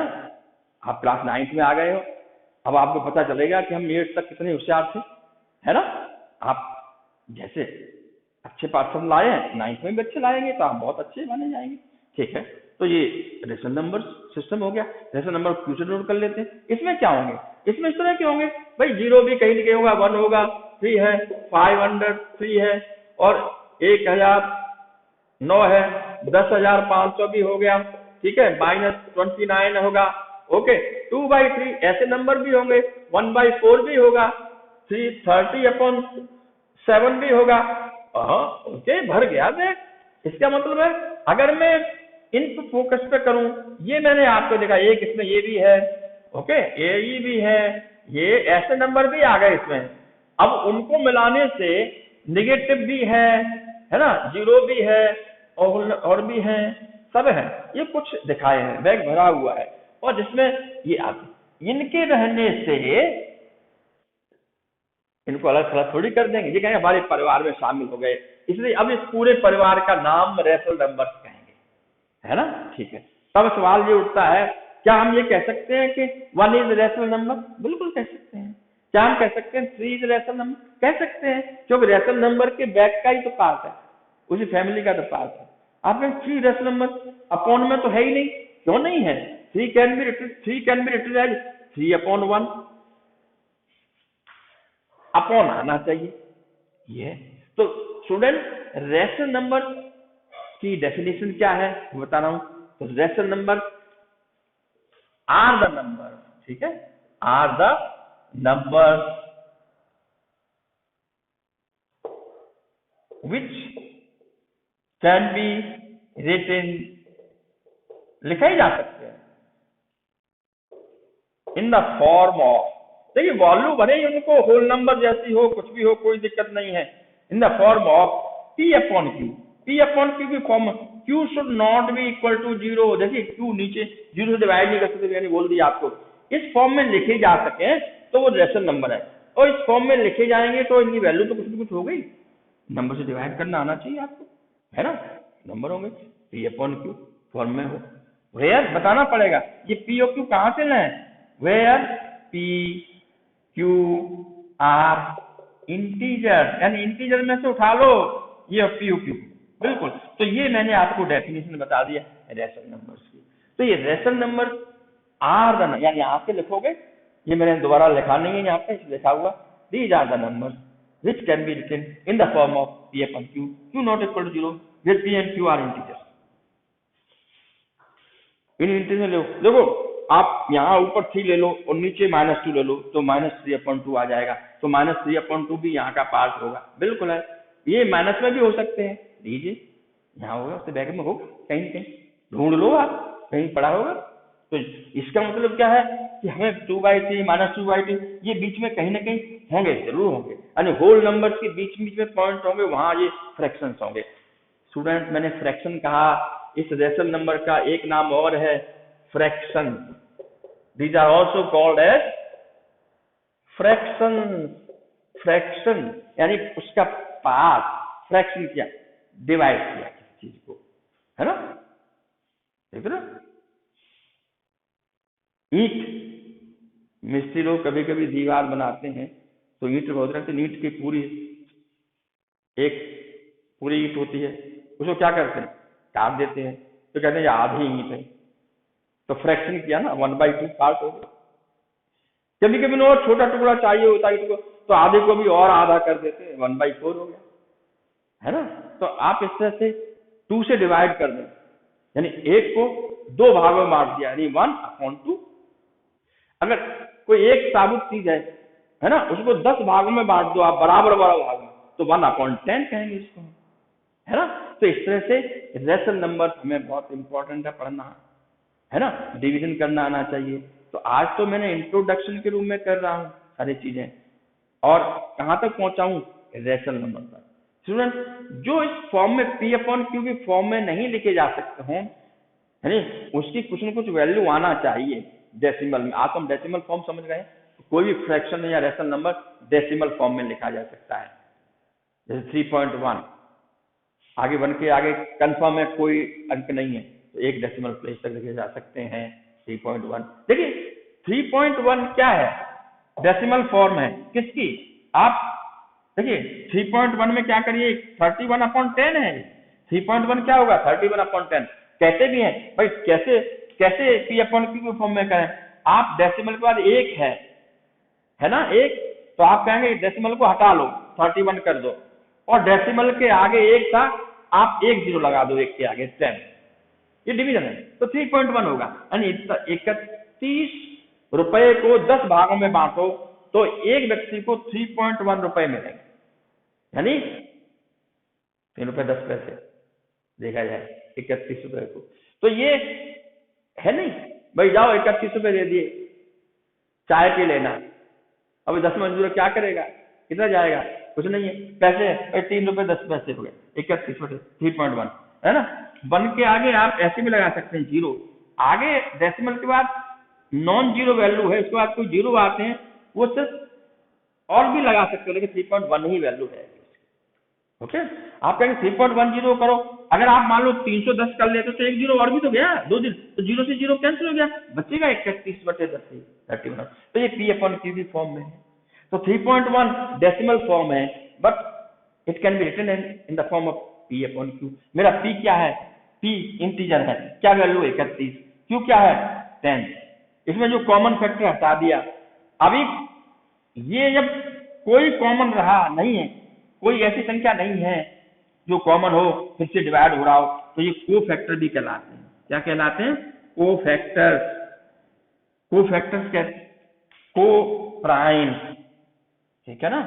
आप क्लास 9th में आ गए हो, अब आपको पता चलेगा कि हम 8th तक कितने होशियार थे, है ना। आप जैसे अच्छे परसेंट लाए हैं 9th में भी अच्छे लाएंगे तो आप बहुत अच्छे माने जाएंगे, ठीक है। तो ये रेशनल नंबर सिस्टम हो गया। रेशनल नंबर क्यू से नोट कर लेते हैं। इसमें क्या होंगे, इसमें इस तरह के होंगे भाई, 0 भी कहीं नहीं होगा, 1 होगा, 3 है, 503 है, और 1009 है, 10,500 भी हो गया, ठीक है, -29 होगा, ओके। 2/3 ऐसे नंबर भी होंगे, 1/4 भी होगा, 30/7 भी होगा, ओके, भर गया बैग। इसका मतलब है अगर मैं इन फोकस पे करूं, ये मैंने आपको देखा, एक इसमें ये भी है, ओके, ये भी है, ये ऐसे नंबर भी आ गए इसमें। अब उनको मिलाने से निगेटिव भी है ना, 0 भी है, और भी है, सब है, ये कुछ दिखाए हैं, बैग भरा हुआ है, और जिसमें ये आते, इनके रहने से इनको अलग थलग थोड़ी कर देंगे, ये कहेंगे हमारे परिवार में शामिल हो गए, इसलिए अब इस पूरे परिवार का नाम रेशनल नंबर्स कहेंगे, है ना, ठीक है। तब सवाल ये उठता है, क्या हम ये कह सकते हैं कि 1 इज रेशनल नंबर? बिल्कुल कह सकते हैं। क्या हम कह सकते हैं 3 इज रेशनल नंबर? कह सकते हैं, क्योंकि रेशनल नंबर के बैक का ही तो पार्ट है, उसी फैमिली का तो पार्ट है। आपने 3 रेशनल नंबर अपॉन में तो है ही नहीं, क्यों नहीं है? 3 can be written as 3/1, upon आना चाहिए ये। तो स्टूडेंट रेशनल नंबर की डेफिनेशन क्या है बता रहा हूं। तो rational number are the number, ठीक है, are the number which can be written, लिखा ही जा सकते हैं, इन द फॉर्म ऑफ, देखिए वॉल्यूम भले ही उनको होल नंबर जैसी हो, कुछ भी हो, कोई दिक्कत नहीं है, इन the form of P/Q। P/Q की form, Q should not be equal to 0। देखिए Q नीचे 0 से डिवाइड नहीं कर सकते, मैंने बोल दिया आपको। इस फॉर्म में लिखे जा सके तो वो रेशनल नंबर है, और इस फॉर्म में लिखे जाएंगे तो इनकी वैल्यू तो कुछ भी कुछ हो गई, नंबर से डिवाइड करना आना चाहिए आपको, है ना। नंबर होंगे P/Q फॉर्म में हो, वेयर बताना पड़ेगा ये P और Q कहां से लें, where P Q R integer, यानी इंटीजर में से उठा लो ये P और Q, बिल्कुल। तो ये मैंने आपको डेफिनेशन बता दिया रेशनल नंबर्स की। तो ये रेशनल नंबर आर द, यानी यहां से लिखोगे, ये मैंने दोबारा लिखा नहीं है यहाँ पे, लिखा हुआ these are the numbers which can be written in the form of P/Q, Q not equal to 0, where P and Q are integers। इन इंटीजर लो, देखो आप यहाँ ऊपर 3 ले लो और नीचे -2 ले लो तो -3/2 आ जाएगा, तो -3/2 भी यहाँ का पार्ट होगा, बिल्कुल है। ये माइनस में भी हो सकते हैं, लीजिए यहाँ होगा, उससे बैग में होगा, कहीं कहीं ढूंढ लो आप, कहीं पड़ा होगा। तो इसका मतलब क्या है कि हमें 2/3 -2/2 ये बीच में कहीं ना कहीं होंगे, जरूर होंगे, यानी होल नंबर के बीच में पॉइंट होंगे, वहां ये फ्रैक्शंस होंगे। स्टूडेंट मैंने फ्रैक्शन कहा, इस रेशनल नंबर का एक नाम और है fraction, these are also called as fraction. Fraction यानी उसका पार्ट, फ्रैक्शन किया, डिवाइड किया किसी चीज को, है ना, देख रहे हो। ईंट, मिस्त्री लोग कभी कभी दीवार बनाते हैं तो ईंट बहुत रखते, ईंट की पूरी एक पूरी ईंट होती है, उसको क्या करते हैं, काट देते हैं, तो कहते हैं ये आधी ईंट है, तो फ्रैक्शन किया ना, 1/2 पार्ट हो गया। कभी कभी ना और छोटा टुकड़ा चाहिए होता है इसको, तो आधे को भी और आधा कर देते हैं, 1/4 हो गया, है ना। तो आप इस तरह से 2 से डिवाइड कर दें, यानी एक को 2 भागों में बांट दिया, यानी 1/2। अगर कोई एक साबुत चीज है ना, उसको 10 भागों में बांट दो आप, बराबर भाग में, तो 1/10 कहेंगे इसको, है ना। तो इस तरह से रेशनल नंबर हमें बहुत इंपॉर्टेंट है पढ़ना, है ना, डिवीजन करना आना चाहिए। तो आज तो मैंने इंट्रोडक्शन के रूप में कर रहा हूँ, सारी चीजें, और कहां तक पहुंचाऊं, रेशनल नंबर तक। स्टूडेंट, जो इस फॉर्म में पी अपॉन क्यू की फॉर्म में नहीं लिखे जा सकते हों, है नहीं, उसकी कुछ न कुछ वैल्यू आना चाहिए डेसिमल में। आप हम डेसिमल फॉर्म समझ गए, कोई भी फ्रैक्शन या रेशनल नंबर डेसिमल फॉर्म में लिखा जा सकता है। जैसे 3.1, आगे बन के आगे कंफर्म है कोई अंक नहीं है तो एक डेसिमल प्लेस तक लिखे जा सकते हैं 3.1। देखिए 3.1 क्या है, डेसिमल फॉर्म है किसकी, आप देखिए 3.1 में क्या करिए, 31/10 है। 3.1 क्या होगा, 31/10। कहते भी हैं भाई कैसे कैसे पी अपॉन क्यू फॉर्म में करें, आप डेसिमल के बाद एक है ना एक, तो आप कहेंगे डेसिमल को हटा लो 31 कर दो, और डेसिमल के आगे एक था, आप एक जीरो लगा दो, एक के आगे 10, ये डिवीजन है, तो 3.1 होगा। यानी 31 रुपए को 10 भागों में बांटो तो एक व्यक्ति को 3.1 रुपए मिलेंगे, यानी 3 रुपए 10 पैसे देखा जाए 31 रुपए को। तो ये है नहीं भाई, जाओ 31 रुपए दे दिए, चाय पी लेना, अब 10 मजदूर क्या करेगा, कितना जाएगा, कुछ नहीं है, पैसे 3 रुपए 10 पैसे हो गए, 31/3.1 है ना। बन के आगे आप ऐसे भी लगा सकते हैं जीरो, आगे डेसिमल के बाद नॉन जीरो वैल्यू है, उसके बाद कोई जीरो आते हैं, वो सिर्फ और भी लगा सकते हो, लेकिन 3.1 ही वैल्यू है। ओके, आप कहेंगे 3.10 करो, अगर आप मान लो 310 कर लेते तो एक जीरो और भी तो गया, 2 दिन, तो जीरो से जीरो कैंसिल हो गया, बचेगा 31/10 31। तो ये पी अपॉन क्यू की फॉर्म में है। तो 3.1 डेसिमल फॉर्म है, but it can be written in the form of P upon Q. मेरा पी क्या है, पी इंटीजर है, क्या वैल्यू 31, क्यू क्या है 10, इसमें जो कॉमन फैक्टर हटा दिया। अभी ये जब कोई कॉमन रहा नहीं है, कोई ऐसी संख्या नहीं है जो कॉमन हो फिर से डिवाइड हो रहा हो, तो ये कोफैक्टर भी कहलाते हैं। क्या कहलाते हैं, कोफैक्टर्स। कोफैक्टर्स कहते को प्राइम्स, ठीक है ना,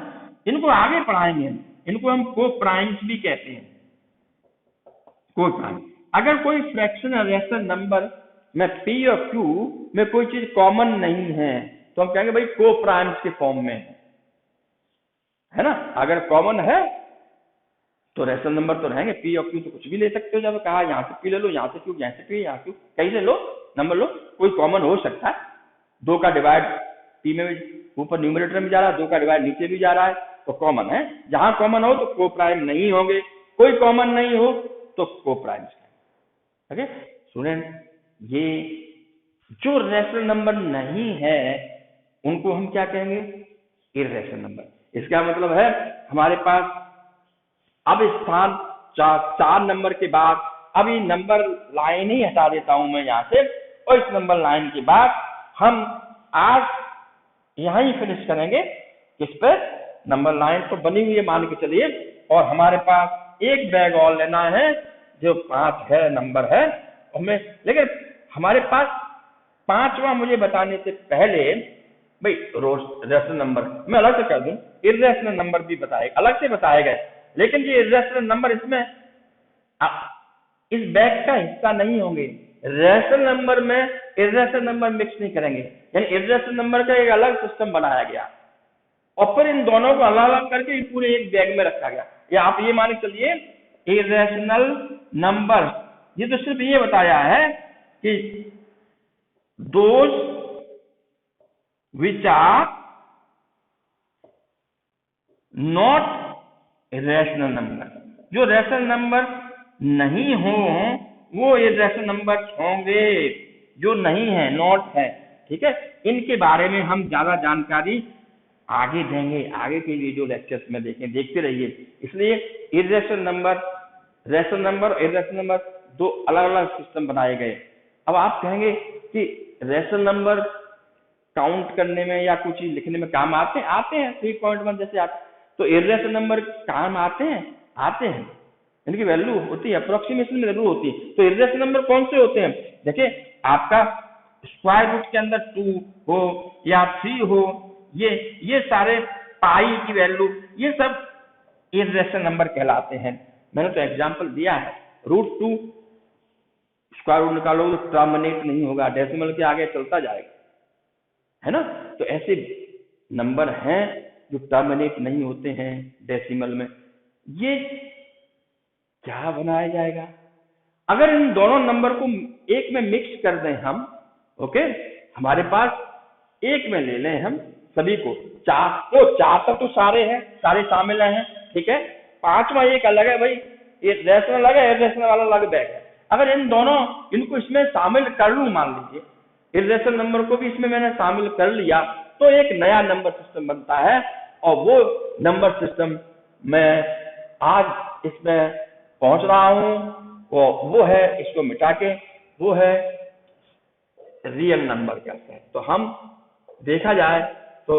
इनको आगे पढ़ाएंगे, इनको हम को प्राइम्स भी कहते हैं, को प्राइम। अगर कोई फ्रैक्शन या रेशनल नंबर में पी और क्यू में कोई चीज कॉमन नहीं है तो हम कहेंगे भाई को प्राइम्स के फॉर्म में है ना। अगर कॉमन है तो रेशनल नंबर तो रहेंगे, पी और क्यू तो कुछ भी ले सकते हो, जब कहा यहाँ से पी ले लो, यहाँ से क्यू, यहाँ से पी, यहाँ क्यू, कहीं से लो नंबर लो, कोई कॉमन हो सकता है। 2 का डिवाइड पी में भी ऊपर न्यूमरेटर में जा रहा है, 2 का डिवाइड नीचे भी जा रहा है, तो कॉमन है। जहां कॉमन हो तो को प्राइम नहीं होंगे, कोई कॉमन नहीं हो तो को प्राइम्स। ओके स्टूडेंट, ये जो रेशनल नंबर नहीं है उनको हम क्या कहेंगे, इर्रेशनल नंबर। इसका मतलब है हमारे पास अब स्थान 4 नंबर के बाद, अब ये नंबर लाइन ही हटा देता हूं मैं यहां से, और इस नंबर लाइन के बाद हम आज यहां ही फिनिश करेंगे। किस पे, नंबर लाइन तो बनी हुई है मान के चलिए, और हमारे पास एक बैग और लेना है जो 5 है नंबर है हमें, लेकिन हमारे पास 5वां मुझे बताने से पहले भाई रेशनल नंबर मैं अलग से कर दूं, इर्रेशनल नंबर भी बताए, अलग से बताए गए, लेकिन ये इर्रेशनल नंबर इसमें इस बैग का हिस्सा नहीं होंगे। रेशनल नंबर में इर्रेशनल नंबर मिक्स नहीं करेंगे, यानी इर्रेशनल नंबर का एक अलग सिस्टम बनाया गया और फिर इन दोनों को अलग अलग करके पूरे एक बैग में रखा गया। या आप ये मान के चलिए इर्रेशनल नंबर, ये तो सिर्फ ये बताया है कि those which are not irrational number, जो रेशनल नंबर नहीं हो वो इर्रेशनल नंबर होंगे, जो नहीं है नॉट है, ठीक है। इनके बारे में हम ज्यादा जानकारी आगे देंगे, आगे के वीडियो लेक्चर्स में देखते रहिए। इसलिए इर्रेशनल नंबर, रेशनल नंबर और इर्रेशनल नंबर 2 अलग अलग सिस्टम बनाए गए। अब आप कहेंगे कि रेशनल नंबर काउंट करने में या कुछ लिखने में काम आते हैं 3.1 जैसे आते, तो इर्रेशनल नंबर काम आते हैं, इनकी वैल्यू होती है, अप्रोक्सीमेशन में वैल्यू होती है। तो इर्रेशनल नंबर कौन से होते हैं, देखिए आपका स्क्वायर रूट के अंदर 2 हो या 3 हो, ये सारे पाई की वैल्यू, ये सब इर्रेशनल नंबर कहलाते हैं। मैंने तो एग्जांपल दिया है, √2 स्क्वायर रूट निकालोगे तो टर्मिनेट नहीं होगा, डेसिमल के आगे चलता जाएगा, है ना। तो ऐसे नंबर हैं जो टर्मिनेट नहीं होते हैं डेसिमल में, ये क्या बनाया जाएगा? अगर इन दोनों नंबर को एक में मिक्स कर दें हम, ओके, हमारे पास एक में ले लें हम सभी को, चार तो सारे हैं, सारे शामिल हैं, ठीक है, पांचवा एक अलग है भाई, ये रेशनल अलग है, इर्रेशनल वाला अलग बैग है। अगर इनको इसमें शामिल कर लूं, मान लीजिए इर्रेशनल नंबर को भी इसमें मैंने शामिल कर लिया, तो एक नया नंबर सिस्टम बनता है, और वो नंबर सिस्टम मैं आज इसमें पहुंच रहा हूं, वो है, इसको मिटा के, वो है रियल नंबर का सेट। तो हम देखा जाए तो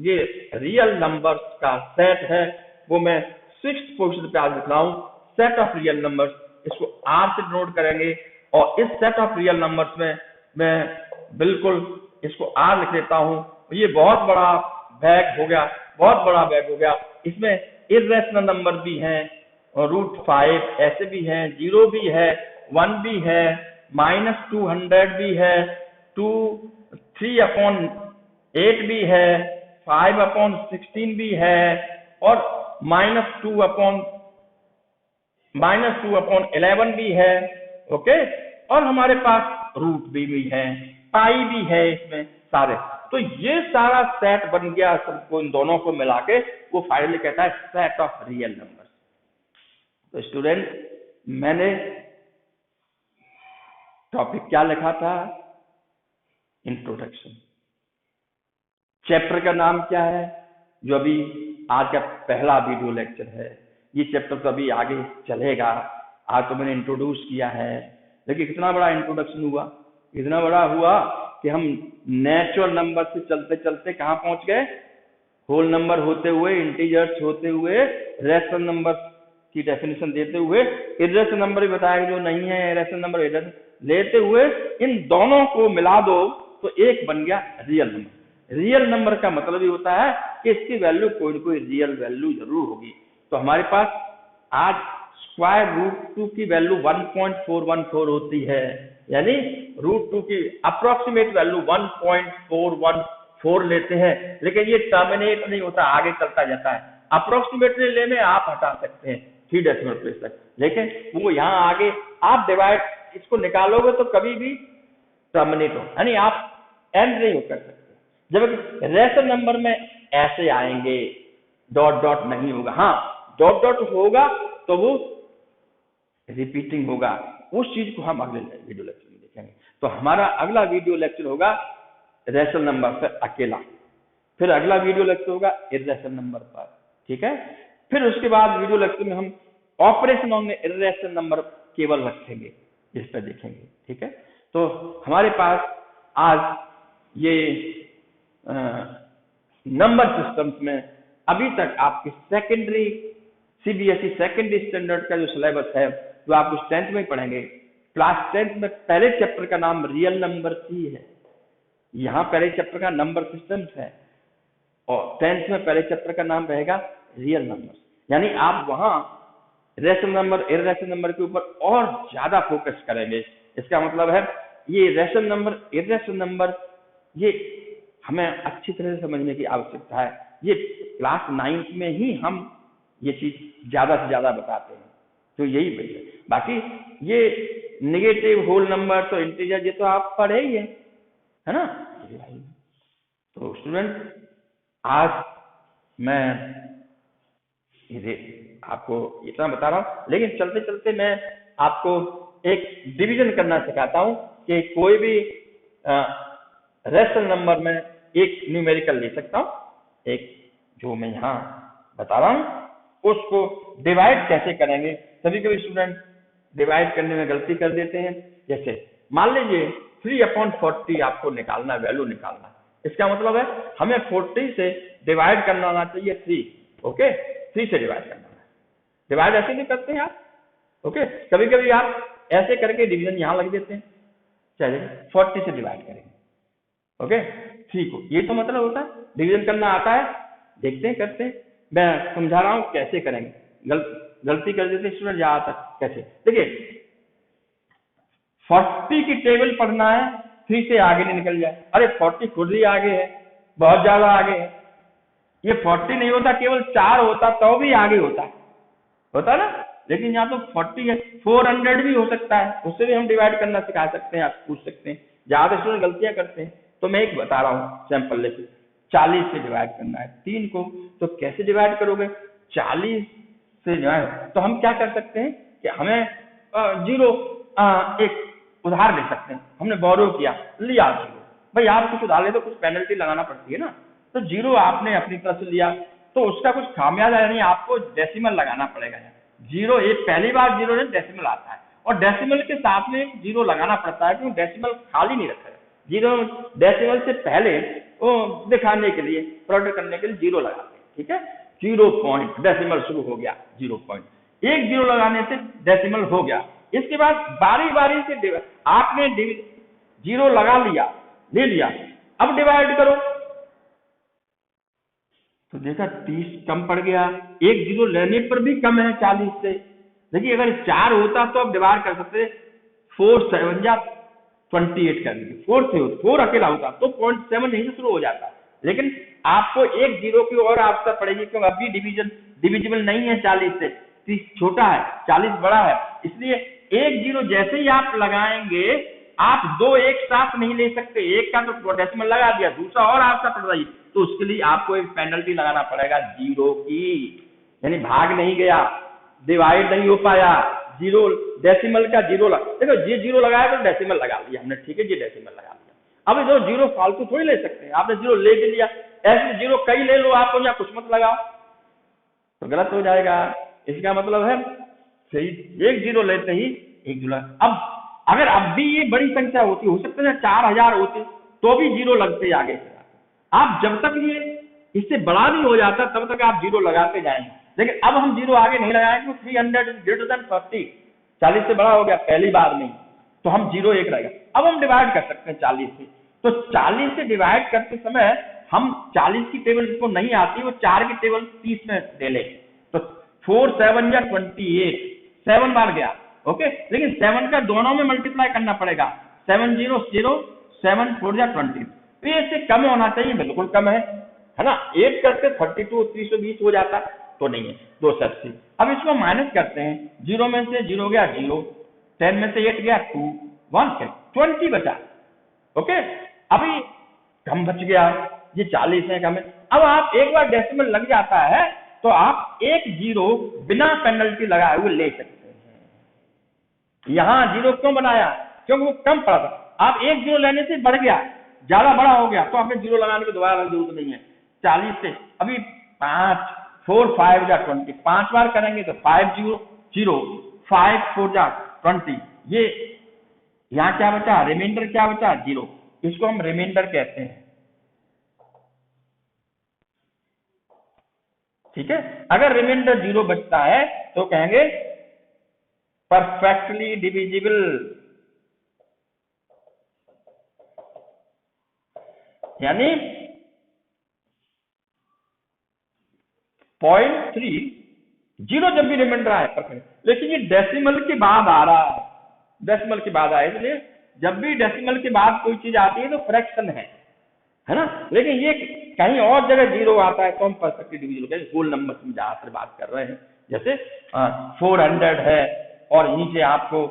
ये रियल नंबर्स का सेट है, वो मैं 6th पोजीशन पे आज लिख रहा हूं, सेट ऑफ रियल नंबर्स, इसको आर से नोट करेंगे, और इस सेट ऑफ रियल नंबर्स में मैं बिल्कुल इसको आर लिख लेता हूं। ये बहुत बड़ा बैग हो गया, बहुत बड़ा बैग हो गया, इसमें इर्रेशनल नंबर भी हैं, √5 ऐसे भी हैं, 0 भी है, 1 भी है, -200 भी है, 3/8 भी है, 5/16 भी है, और -2/11 भी है, ओके, और हमारे पास रूट भी है, पाई भी है, इसमें सारे। तो ये सारा सेट बन गया, सबको इन दोनों को मिला के वो फाइनली कहता है सेट ऑफ रियल नंबर। तो स्टूडेंट, मैंने टॉपिक क्या लिखा था? इंट्रोडक्शन। चैप्टर का नाम क्या है? जो अभी आज का पहला वीडियो लेक्चर है, ये चैप्टर तो अभी आगे चलेगा, आज तो मैंने इंट्रोड्यूस किया है, लेकिन कितना बड़ा इंट्रोडक्शन हुआ, इतना बड़ा हुआ कि हम नेचुरल नंबर से चलते चलते कहाँ पहुंच गए? होल नंबर होते हुए, इंटीजर्स होते हुए, रेशनल नंबर की डेफिनेशन देते हुए, इर्रेशनल नंबर भी बताया जो नहीं है, रेशनल नंबर लेते हुए, इन दोनों को मिला दो तो एक बन गया रियल नंबर। रियल नंबर का मतलब ये होता है कि इसकी वैल्यू कोई ना कोई रियल वैल्यू जरूर होगी। तो हमारे पास आज √2 की वैल्यू 1.414 होती है, यानी √2 की अप्रोक्सीमेट वैल्यू 1.414 लेते हैं, लेकिन ये टर्मिनेट नहीं होता, आगे चलता जाता है। अप्रोक्सीमेटली लेने आप हटा सकते हैं 3 डेसिमल प्लेस तक, लेकिन वो यहाँ आगे आप डिवाइड इसको निकालोगे तो कभी भी टर्मिनेट हो, यानी आप एंड नहीं कर सकते। जब रेशनल नंबर में ऐसे आएंगे, डॉट डॉट नहीं होगा, हाँ डॉट डॉट होगा तो वो रिपीटिंग होगा, उस चीज को हम अगले वीडियो लेक्चर में देखेंगे। तो हमारा अगला वीडियो लेक्चर होगा रेशनल नंबर पर अकेला, फिर अगला वीडियो लेक्चर होगा इर्रेशनल नंबर पर, ठीक है, फिर उसके बाद वीडियो लेक्चर में हम ऑपरेशन ऑन इर्रेशनल नंबर केवल रखेंगे, इस पर देखेंगे, ठीक है। तो हमारे पास आज ये नंबर सिस्टम्स में अभी तक आपके सेकेंडरी सीबीएसई सेकेंडरी स्टैंडर्ड का जो सिलेबस है जो आप उस 10th में पढ़ेंगे। क्लास 10th में पहले चैप्टर का नाम रियल नंबर ही है, यहाँ पहले चैप्टर का नंबर सिस्टम्स है, और 10th में पहले चैप्टर का नाम रहेगा रियल नंबर, यानी आप वहां रेशनल नंबर इर्रेशनल नंबर के ऊपर और ज्यादा फोकस करेंगे। इसका मतलब है ये रेशनल नंबर इर्रेशनल नंबर ये हमें अच्छी तरह से समझने की आवश्यकता है। ये क्लास 9th में ही हम ये चीज ज्यादा से ज्यादा बताते हैं, तो यही वजह है। बाकी ये नेगेटिव होल नंबर तो इंटीजर ये तो आप पढ़े ही है ना। तो स्टूडेंट आज मैं आपको इतना बता रहा हूं, लेकिन चलते चलते मैं आपको एक डिवीजन करना सिखाता हूं कि कोई भी रेशनल नंबर में एक न्यूमेरिकल ले सकता हूं, एक जो मैं यहाँ बता रहा हूं उसको डिवाइड कैसे करेंगे। सभी कभी स्टूडेंट डिवाइड करने में गलती कर देते हैं। जैसे मान लीजिए 3/40 आपको निकालना, वैल्यू निकालना, इसका मतलब है हमें 40 से डिवाइड करना आना चाहिए 3, ओके, 3 से डिवाइड करना है। डिवाइड ऐसे नहीं करते हैं आप, ओके, कभी कभी आप ऐसे करके डिवीजन यहाँ लग देते हैं, चलिए 40 से डिवाइड करेंगे, ओके, 3 को, ये तो मतलब होता है डिवीजन करना आता है। देखते हैं करते हैं, मैं समझा रहा हूं कैसे करेंगे। गलती कर देते स्टूडेंट यहाँ तक कैसे। देखिए 40 की टेबल पढ़ना है, 3 से आगे नहीं निकल जाए। अरे 40 खुद ही आगे है, बहुत ज्यादा आगे है, ये 40 नहीं होता, केवल 4 होता तो भी आगे होता ना, लेकिन यहाँ तो 40 है। 400 भी हो सकता है, उससे भी हम डिवाइड करना सिखा सकते हैं, आप पूछ सकते हैं। ज्यादा स्टूडेंट गलतियां करते हैं, तो मैं एक बता रहा हूँ सैंपल लेके। 40 से डिवाइड करना है 3 को, तो कैसे डिवाइड करोगे? 40 से जो है, तो हम क्या कर सकते हैं कि हमें एक उधार ले सकते हैं। हमने बोरो किया, लिया 0। भाई आप कुछ उधार ले तो कुछ पेनल्टी लगाना पड़ती है ना, तो 0 आपने अपनी तरफ से लिया, तो उसका कुछ खामियाजा नहीं, आपको डेसिमल लगाना पड़ेगा। 0 एक पहली बार 0 में डेसिमल आता है, और डेसिमल के साथ में 0 लगाना पड़ता है, क्योंकि डेसिमल खाली नहीं रखा है। 0 डेसिमल से पहले वो दिखाने के लिए, प्रोडक्ट करने के लिए 0 लगाते हैं, ठीक है। 0 पॉइंट, डेसिमल शुरू हो गया 0 पॉइंट, एक 0 लगाने से डेसिमल हो गया। इसके बाद बारी बारी से आपने 0 लगा लिया, ले लिया, अब डिवाइड करो, तो देखा 30 कम पड़ गया। एक 0 लेने पर भी कम है 40 से। देखिए अगर 4 होता तो अब डिवाइड कर सकते, 4 7 या 28 कर लीजिए। 4 अकेला होता तो 0.7 यहीं से शुरू हो जाता, लेकिन आपको एक 0 की और आवश्यकता पड़ेगी, क्योंकि अभी डिविजिबल नहीं है 40 से। 30 छोटा है, 40 बड़ा है, इसलिए एक 0 जैसे ही आप लगाएंगे, आप 2 एक साथ नहीं ले सकते। एक का तो डेसिमल लगा दिया, दूसरा और आवश्यकता पड़ रही, तो उसके लिए आपको एक पेनल्टी लगाना पड़ेगा 0 की, यानी भाग नहीं गया, डिवाइड नहीं हो पाया। 0 डेसिमल का 0 देखो, ये 0 लगाया तो डेसिमल लगा लिया हमने, ठीक है, ये डेसिमल लगा लिया। अब जो 0 फालतू थोड़ी ले सकते हैं, आपने 0 ले भी लिया, ऐसे 0 कई ले लो आप, या कुछ मत लगाओ, तो गलत हो जाएगा। इसका मतलब है सही, एक 0 लेते ही एक 0। अब अगर अब भी ये बड़ी संख्या होती, हो सकता है 4000 होती, तो भी 0 लगते आगे से। आप जब तक ये इससे बड़ा नहीं हो जाता, तब तक आप 0 लगाते जाएंगे। लेकिन अब हम 0 आगे नहीं लगाएंगे, 300 ग्रेटर देन 40, 40 से बड़ा हो गया पहली बार में, तो हम 0 एक रहेगा। अब हम डिवाइड कर सकते हैं 40 से, तो 40 से डिवाइड करते समय हम 40 की टेबल जिसको नहीं आती, वो 4 की टेबल 30 में ले ले, तो 4 7 या 28, 7 बार गया, ओके। लेकिन 7 का दोनों में मल्टीप्लाई करना पड़ेगा, 7 0 0, 7 4 या 20, तो ये इससे कम होना चाहिए, बिल्कुल कम है ना। 8 करते 32 320 हो जाता, तो नहीं है, 280। अब इसको माइनस करते हैं, 0 में से 0 गया 0, 10 में से 8 गया 2, 1 20 बचा, ओके। अभी कम बच गया, ये 40 है, कम है। अब आप एक बार डेसिमल लग जाता है, तो आप एक 0 बिना पेनल्टी लगाए हुए ले सकते हैं। यहां 0 क्यों बनाया? क्योंकि वो कम पड़ा था। आप एक 0 लेने से बढ़ गया, ज्यादा बड़ा हो गया, तो आपने 0 लगाने की दोबारा जरूरत नहीं है। 40 से अभी 5 4 5 या 20, 5 बार करेंगे तो 5 0 0, 5 4 या 20, ये यहाँ क्या बचा? रिमाइंडर क्या बचा? 0। इसको हम रिमाइंडर कहते हैं, ठीक है। अगर रिमाइंडर 0 बचता है तो कहेंगे परफेक्टली डिविजिबल, यानी 0.3 0 जब भी रिमाइंडर आए परफेक्ट। लेकिन ये डेसिमल के बाद आ रहा है, डेसिमल के बाद आए, इसलिए जब भी डेसिमल के बाद कोई चीज आती है तो फ्रैक्शन है ना। लेकिन ये कहीं और जगह 0 आता है तो हम परफेक्टली डिविजिबल कहते हैं। होल नंबर की ज्यादातर बात कर रहे हैं, जैसे 400 है और नीचे आपको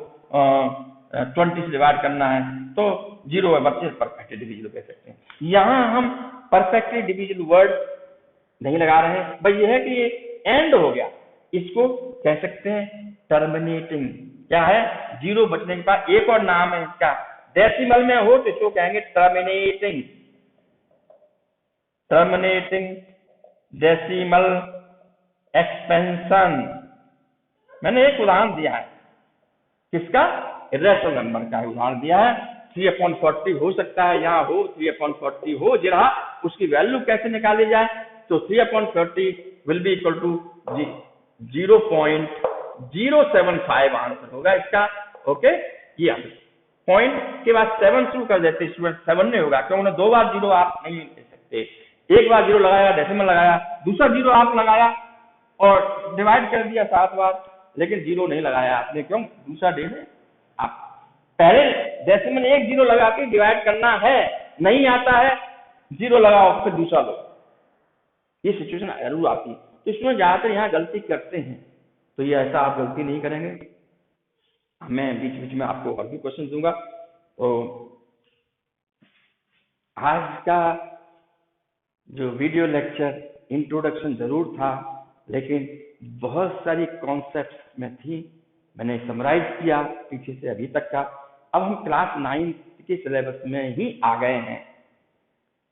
20 से डिवाइड करना है, तो 0 है, बच्चे परफेक्टली डिविजिबल कह सकते हैं। यहाँ हम परफेक्टली डिविजिबल वर्ड नहीं लगा रहे हैं, भाई ये है कि ये एंड हो गया, इसको कह सकते हैं टर्मिनेटिंग। क्या है? 0 बचने के बाद एक और नाम है इसका, डेसिमल में हो तो इसको कहेंगे टर्मिनेटिंग, टर्मिनेटिंग डेसिमल एक्सपेंशन। मैंने एक उदाहरण दिया है, किसका? इरेशनल नंबर का उदाहरण दिया है। 3/40 हो सकता है, यहाँ हो 3/40 हो, जरा उसकी वैल्यू कैसे निकाली जाए, तो 3/40 will be equal to 0.075 answer होगा इसका, ओके। ये पॉइंट के बाद 7 शुरू कर देते, स्टूडेंट 7 नहीं होगा, क्योंकि 2 बार 0 आप नहीं ले सकते। एक बार 0 लगाया, डेसिमल लगाया, दूसरा 0 आप लगाया और डिवाइड कर दिया 7 बार, लेकिन 0 नहीं लगाया आपने, क्यों? दूसरा डे है, आप पहले डेसिमल 1 0 लगा के डिवाइड करना है, नहीं आता है 0 लगाओ फिर दूसरा लो, ये सिचुएशन जरूर आती है। तो इसमें ज्यादातर यहाँ गलती करते हैं, तो ये ऐसा आप गलती नहीं करेंगे। मैं बीच बीच में आपको और भी क्वेश्चन दूंगा। और आज का जो वीडियो लेक्चर इंट्रोडक्शन जरूर था, लेकिन बहुत सारी कॉन्सेप्ट्स में थी, मैंने समराइज किया पीछे से अभी तक का। अब हम क्लास 9 के सिलेबस में ही आ गए हैं,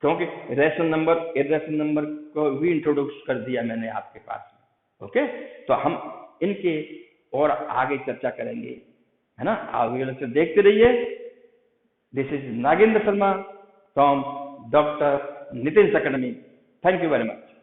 क्योंकि रेशनल नंबर इरेशनल नंबर को भी इंट्रोड्यूस कर दिया मैंने आपके पास में। ओके, तो हम इनके और आगे चर्चा करेंगे, है ना। आप वीडियो लेक्चर देखते रहिए। This is Nagendra Sharma from doctor Nitin academy. Thank you very much.